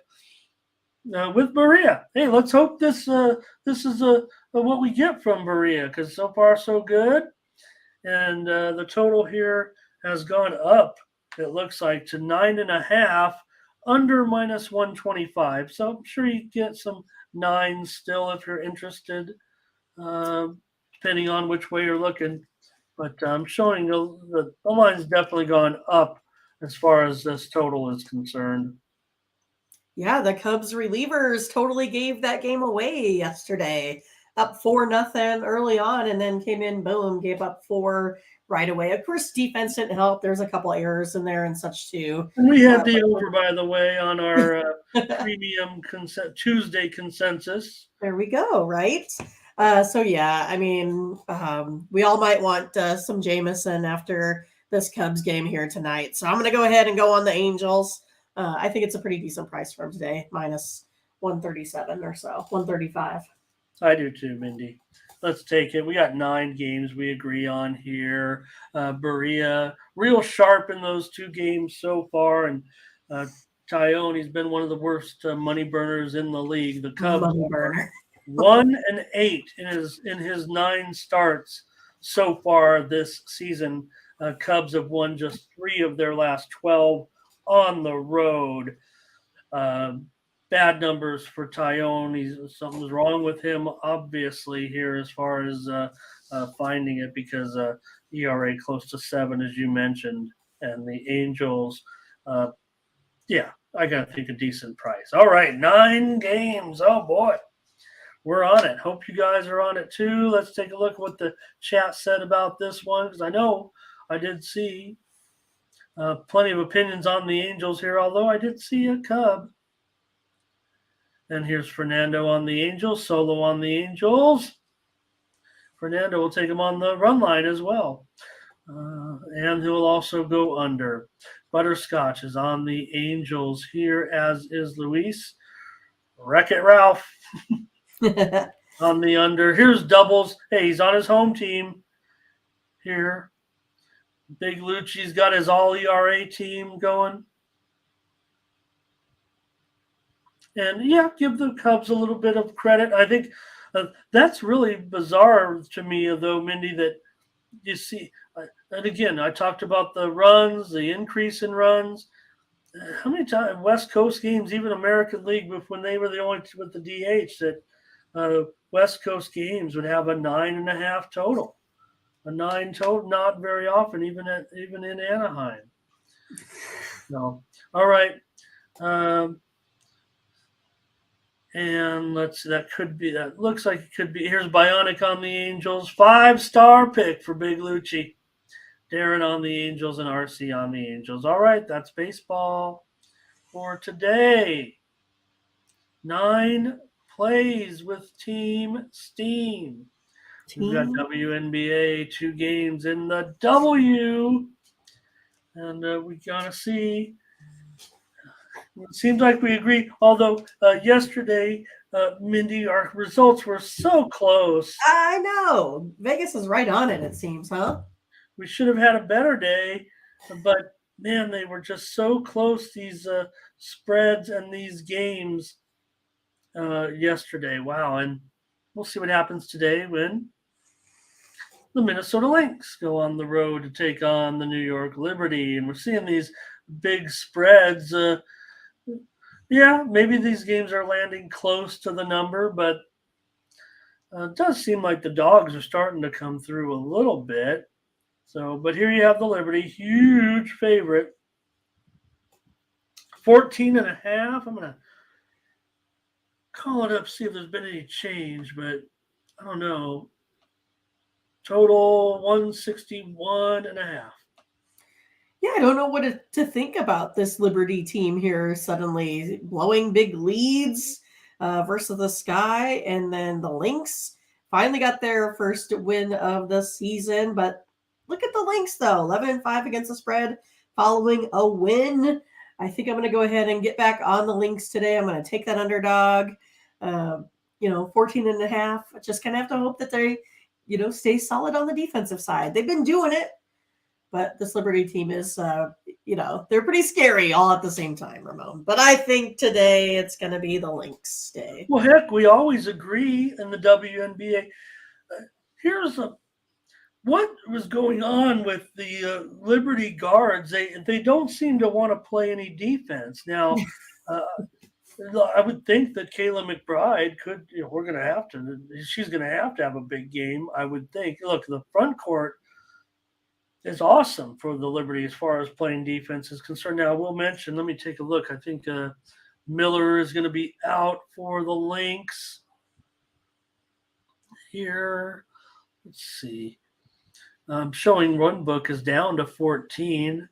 with Berea. Hey, let's hope this is what we get from Berea, because so far so good. And the total here has gone up, it looks like, to 9.5, under -125. So I'm sure you get some 9s still if you're interested, depending on which way you're looking. But I'm showing the line's definitely gone up as far as this total is concerned. Yeah, the Cubs relievers totally gave that game away yesterday. Up 4-0 early on, and then came in, boom, gave up 4 right away. Of course, defense didn't help. There's a couple errors in there and such too. And we had the over, by the way, on our premium Tuesday consensus. There we go, right? So yeah, I mean, we all might want some Jameson after this Cubs game here tonight. So I'm going to go ahead and go on the Angels. I think it's a pretty decent price for him today, -137 or so, 135. I do too, Mindy. Let's take it. We got 9 games we agree on here. Berea, real sharp in those 2 games so far. And Tyone, he's been one of the worst money burners in the league. The Cubs are 1-8 in his 9 starts so far this season. Cubs have won just 3 of their last 12 on the road. Bad numbers for Tyone. Something's wrong with him, obviously, here as far as finding it, because ERA close to 7, as you mentioned. And the Angels, yeah, I got to think a decent price. All right, 9 games. Oh, boy. We're on it. Hope you guys are on it, too. Let's take a look at what the chat said about this one, because I know I did see plenty of opinions on the Angels here, although I did see a Cub. And here's Fernando on the Angels, Solo on the Angels. Fernando will take him on the run line as well. And he'll also go under. Butterscotch is on the Angels here, as is Luis. Wreck-It Ralph on the under. Here's doubles. Hey, he's on his home team here. Big Lucci's got his all ERA team going. And, yeah, give the Cubs a little bit of credit. I think that's really bizarre to me, though, Mindy, that you see. And, again, I talked about the runs, the increase in runs. How many times West Coast games, even American League, when they were the only with the DH, that West Coast games would have a 9.5 total. A 9 total, not very often, even in Anaheim. No. All right. And let's see, that looks like it could be. Here's Bionic on the Angels. 5-star pick for Big Lucci. Darren on the Angels and RC on the Angels. All right, that's baseball for today. 9 plays with Team Steam. We've got WNBA, 2 games in the W. And we got to see. It seems like we agree, although yesterday, Mindy, our results were so close. I know. Vegas is right on it, it seems, huh? We should have had a better day, but, man, they were just so close, these spreads and these games. yesterday. Wow. And we'll see what happens today when the Minnesota Lynx go on the road to take on the New York Liberty. And we're seeing these big spreads. Yeah, maybe these games are landing close to the number, but it does seem like the dogs are starting to come through a little bit. So, but here you have the Liberty, huge favorite, 14 and a half. I'm going to call it up, see if there's been any change, but I don't know. Total 161 and a half. Yeah, I don't know what to think about this Liberty team here suddenly blowing big leads versus the Sky. And then the Lynx finally got their first win of the season. But look at the Lynx, though, 11-5 against the spread following a win. I think I'm going to go ahead and get back on the Lynx today. I'm going to take that underdog, 14 and a half. Just kind of have to hope that they, stay solid on the defensive side. They've been doing it. But this Liberty team is, they're pretty scary all at the same time, Ramon. But I think today it's going to be the Lynx day. Well, heck, we always agree in the WNBA. Here's what was going on with the Liberty guards. They don't seem to want to play any defense. Now, I would think that Kayla McBride could, she's going to have a big game, I would think. Look, the front court is awesome for the Liberty as far as playing defense is concerned. Now, I will mention, let me take a look. I think Miller is going to be out for the Lynx here. Let's see. Showing run book is down to 14.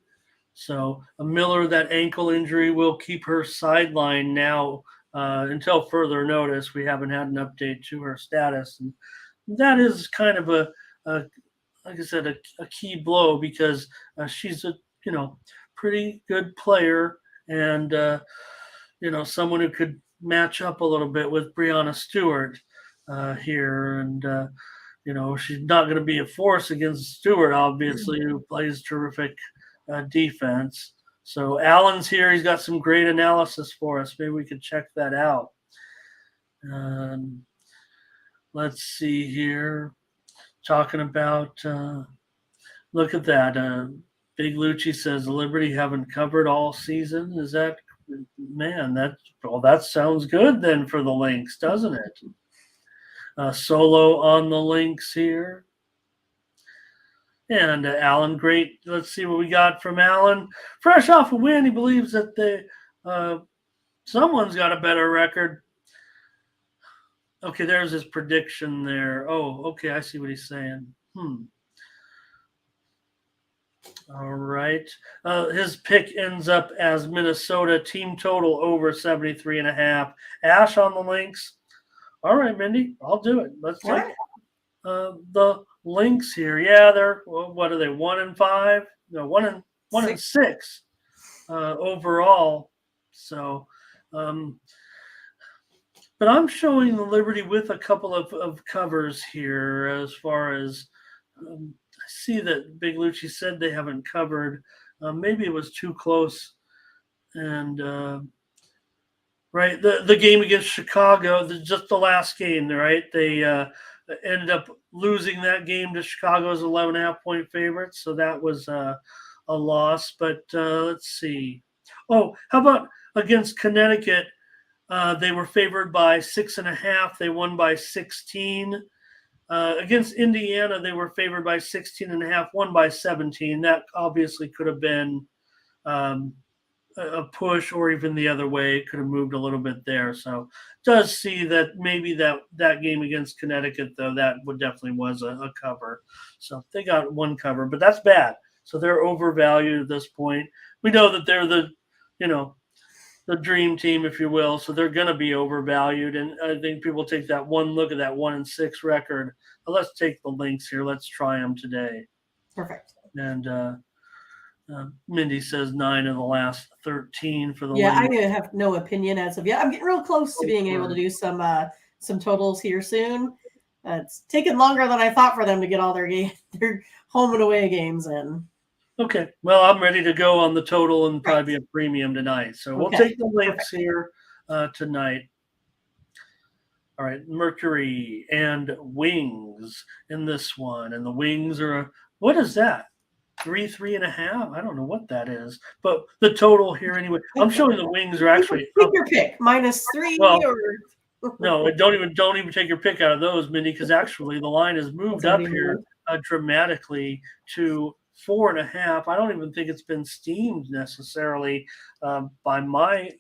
So Miller, that ankle injury will keep her sidelined now until further notice. We haven't had an update to her status. And that is kind of like I said, a key blow because she's a pretty good player and someone who could match up a little bit with Breanna Stewart here, and she's not going to be a force against Stewart, obviously, who plays terrific defense. So Allen's here; he's got some great analysis for us. Maybe we could check that out. Let's see here. Talking about, look at that. Big Lucci says Liberty haven't covered all season. Is that, man, that sounds good then for the Lynx, doesn't it? Solo on the Lynx here. And Alan, great. Let's see what we got from Alan. Fresh off a win, he believes that someone's got a better record. Okay, there's his prediction there. Oh, okay, I see what he's saying. All right. His pick ends up as Minnesota, team total over 73.5. Ash on the Lynx. All right, Mindy, I'll do it. Let's take the Lynx here. Yeah, they're, what are they, 1-5? No, 1-6 overall. So, but I'm showing the Liberty with a couple of covers here as far as I see that Big Lucci said they haven't covered. Maybe it was too close. And, right, the game against Chicago, just the last game, right? They ended up losing that game to Chicago's 11.5-point favorites. So that was a loss. But let's see. Oh, how about against Connecticut? They were favored by 6.5. They won by 16. Against Indiana, they were favored by 16.5, won by 17. That obviously could have been a push, or even the other way. It could have moved a little bit there. So does see that maybe that game against Connecticut, though, that definitely was a cover. So they got one cover, but that's bad. So they're overvalued at this point. We know that they're the dream team, if you will. So they're going to be overvalued. And I think people take that one look at that 1-6 record. But let's take the Lynx here. Let's try them today. Perfect. And Mindy says 9 of the last 13 for the Lynx. I have no opinion as of yet. I'm getting real close to being able to do some totals here soon. It's taken longer than I thought for them to get all their home and away games in. Okay. Well, I'm ready to go on the total and probably be a premium tonight. So we'll take the Lynx here tonight. All right, Mercury and Wings in this one. And the Wings what is that? 3.5. I don't know what that is, but the total here anyway. I'm showing the Wings are actually Pick your pick, -3 well, or no, don't even take your pick out of those, Mindy, because actually the line has moved up here dramatically to 4.5. I don't even think it's been steamed necessarily by my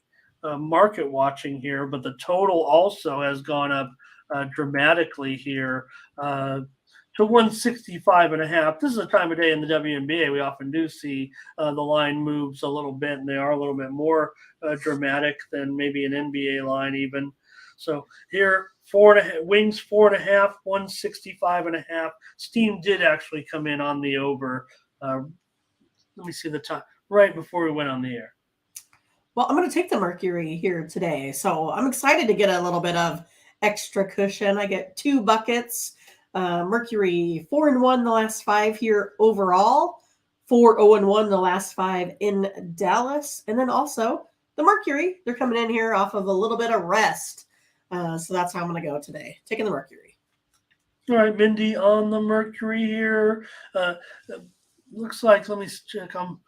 market watching here, but the total also has gone up dramatically here to 165.5. This is a time of day in the WNBA we often do see the line moves a little bit, and they are a little bit more dramatic than maybe an NBA line even. So here, 4.5 Wings 4.5, 165.5. Steam did actually come in on the over. Let me see the time right before we went on the air. Well, I'm going to take the Mercury here today. So I'm excited to get a little bit of extra cushion. I get 2 buckets. Mercury 4-1 the last 5 here overall, 4-0-1 the last 5 in Dallas. And then also the Mercury, they're coming in here off of a little bit of rest. So that's how I'm going to go today, taking the Mercury. All right, Mindy on the Mercury here. Looks like, let me check. I'm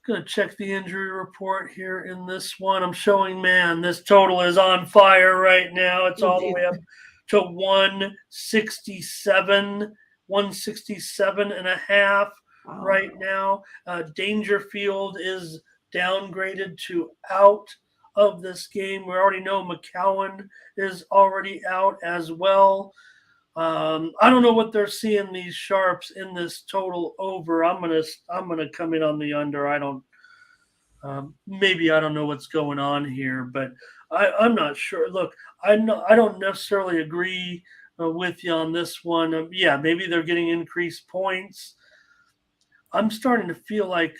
going to check the injury report here in this one. I'm showing, man, this total is on fire right now. It's all the way up to 167.5 right now. Dangerfield is downgraded to out of this game. We already know McCowan is already out as well. I don't know what they're seeing these sharps in this total over. I'm gonna come in on the under. I don't. Maybe I don't know what's going on here, but I'm not sure. Look, I don't necessarily agree with you on this one. Yeah, maybe they're getting increased points. I'm starting to feel like,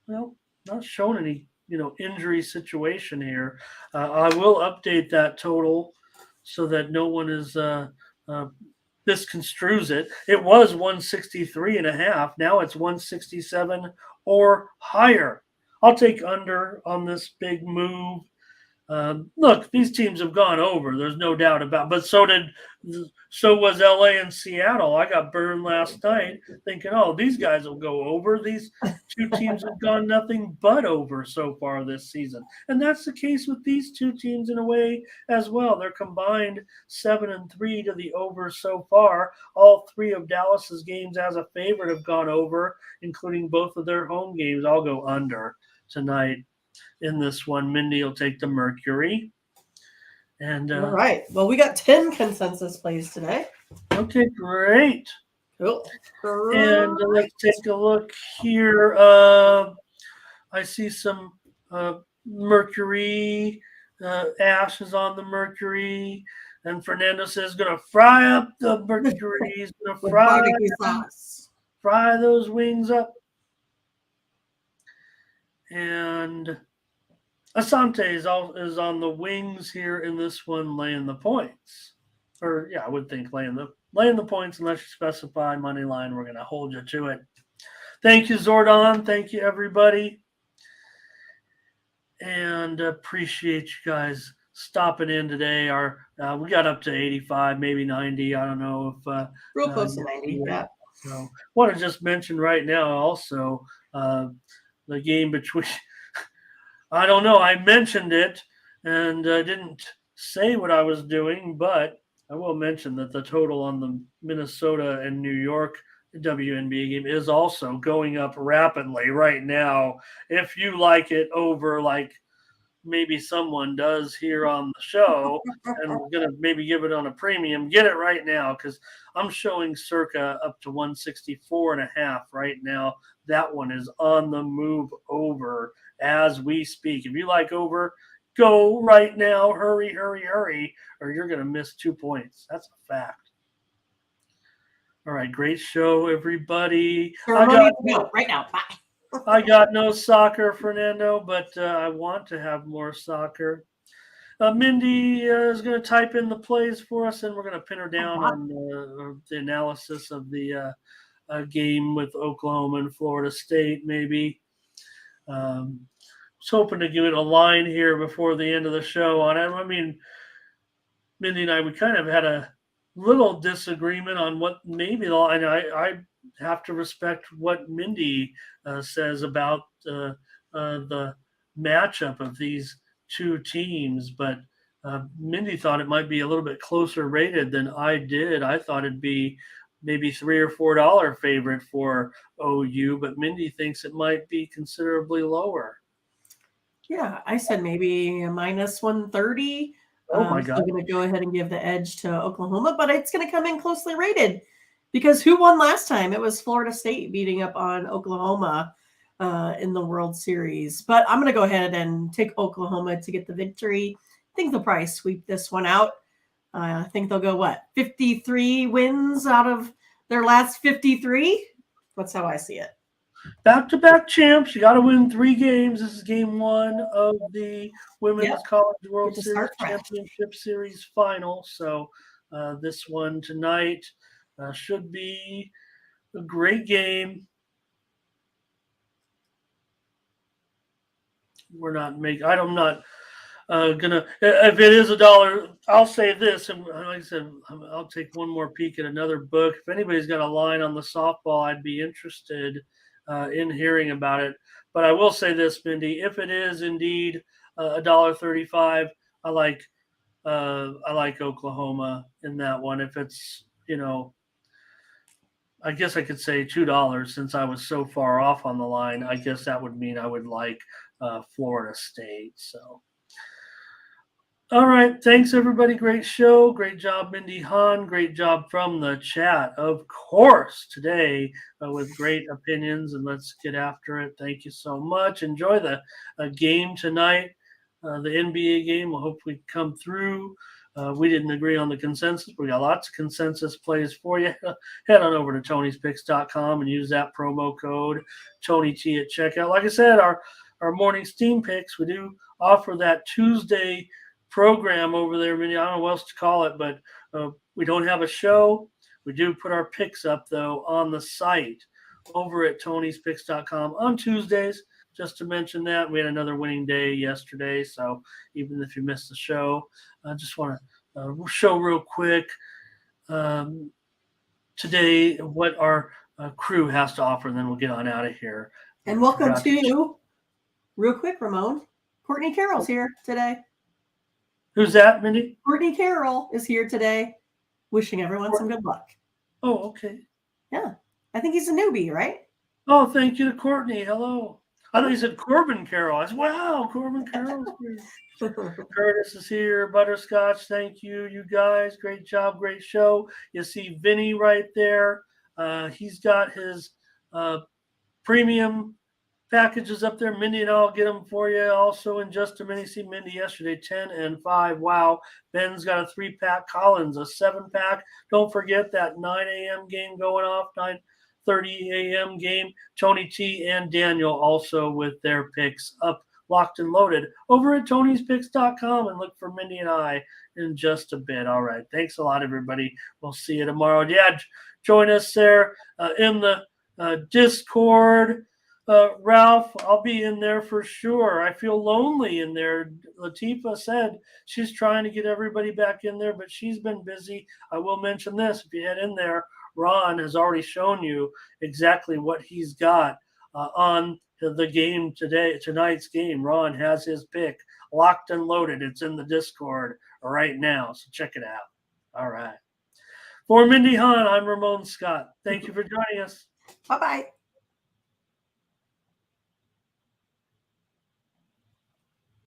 well, not showing any injury situation here. I will update that total so that no one is misconstrues it. It was 163.5. Now it's 167 or higher. I'll take under on this big move. Look, these teams have gone over. There's no doubt about. But so was LA and Seattle. I got burned last night thinking, oh, these guys will go over. These two teams have gone nothing but over so far this season, and that's the case with these two teams in a way as well. They're combined 7-3 to the over so far. All 3 of Dallas's games as a favorite have gone over, including both of their home games. I'll go under tonight. In this one, Mindy will take the Mercury. And all right. Well, we got 10 consensus plays today. Okay, great. Cool. And let's take a look here. I see some Mercury. Ash is on the Mercury. And Fernando says going to fry up the Mercury. He's going to fry those wings up. And Asante is on the Wings here in this one, laying the points. Or yeah, I would think laying the points unless you specify money line. We're going to hold you to it. Thank you, Zordon. Thank you, everybody. And appreciate you guys stopping in today. We got up to 85, maybe 90. I don't know if real close to 90. Yeah. So want to just mention right now also the game between. I don't know. I mentioned it and didn't say what I was doing, but I will mention that the total on the Minnesota and New York WNBA game is also going up rapidly right now. If you like it over like maybe someone does here on the show and we're going to maybe give it on a premium, get it right now because I'm showing circa up to 164.5 right now. That one is on the move over as we speak. If you like over, go right now. Hurry, hurry, hurry, or you're going to miss 2 points. That's a fact. All right, great show, everybody. Right now. Bye. I got no soccer, Fernando, but I want to have more soccer. Mindy is going to type in the plays for us, and we're going to pin her down on the analysis of the game with Oklahoma and Florida State, maybe. I was hoping to give it a line here before the end of the show on it. I mean, Mindy and we kind of had a little disagreement on what maybe the line. I have to respect what Mindy says about the matchup of these two teams, but Mindy thought it might be a little bit closer rated than I did. I thought it'd be maybe $3 or $4 favorite for OU, but Mindy thinks it might be considerably lower. Yeah, I said maybe a minus 130. Oh my I'm God. still going to go ahead and give the edge to Oklahoma, but it's going to come in closely rated because who won last time? It was Florida State beating up on Oklahoma in the World Series. But I'm going to go ahead and take Oklahoma to get the victory. I think they'll probably sweep this one out. I think they'll go, 53 wins out of their last 53? That's how I see it. Back-to-back champs. You got to win 3 games. This is game 1 of the Women's College World Series Championship Series final. So this one tonight should be a great game. I'm not gonna. If it is $1, I'll say this. And like I said, I'll take one more peek at another book. If anybody's got a line on the softball, I'd be interested in hearing about it. But I will say this, Mindy, if it is indeed $1.35, I like Oklahoma in that one. If it's, I guess I could say $2 since I was so far off on the line. I guess that would mean I would like Florida State. So. All right. Thanks, everybody. Great show. Great job, Mindy Hahn. Great job from the chat, of course, today with great opinions. And let's get after it. Thank you so much. Enjoy the game tonight, the NBA game. We'll hopefully come through. We didn't agree on the consensus. We got lots of consensus plays for you. Head on over to Tony'sPicks.com and use that promo code TonyT at checkout. Like I said, our morning steam picks, we do offer that Tuesday program over there. I don't know what else to call it, but we don't have a show. We do put our picks up, though, on the site over at Tony'sPicks.com on Tuesdays. Just to mention that, we had another winning day yesterday, so even if you missed the show, I just want to show real quick today what our crew has to offer, and then we'll get on out of here. And welcome to, real quick, Ramon, Courtney Carroll's here today. Who's that, Mindy? Courtney Carroll is here today, wishing everyone some good luck. Oh, okay. Yeah. I think he's a newbie, right? Oh, thank you to Courtney. Hello. I thought you said Corbin Carroll. I said, wow, Corbin Carroll's here. Curtis is here. Butterscotch, thank you, you guys. Great job, great show. You see Vinny right there. He's got his premium packages up there. Mindy and I'll get them for you also in just a minute. See Mindy yesterday, 10 and 5. Wow. Ben's got a 3-pack. Collins, a 7-pack. Don't forget that 9 a.m. game going off, 9:30 a.m. game. Tony T and Daniel also with their picks up, locked and loaded over at Tony'sPicks.com, and look for Mindy and I in just a bit. All right. Thanks a lot, everybody. We'll see you tomorrow. Yeah, join us there in the Discord. Ralph, I'll be in there for sure. I feel lonely in there. Latifa said she's trying to get everybody back in there, but she's been busy. I will mention this. If you head in there, Ron has already shown you exactly what he's got on the game tonight's game. Ron has his pick locked and loaded. It's in the Discord right now, so check it out. All right. For Mindy Hahn, I'm Ramon Scott. Thank you for joining us. Bye-bye.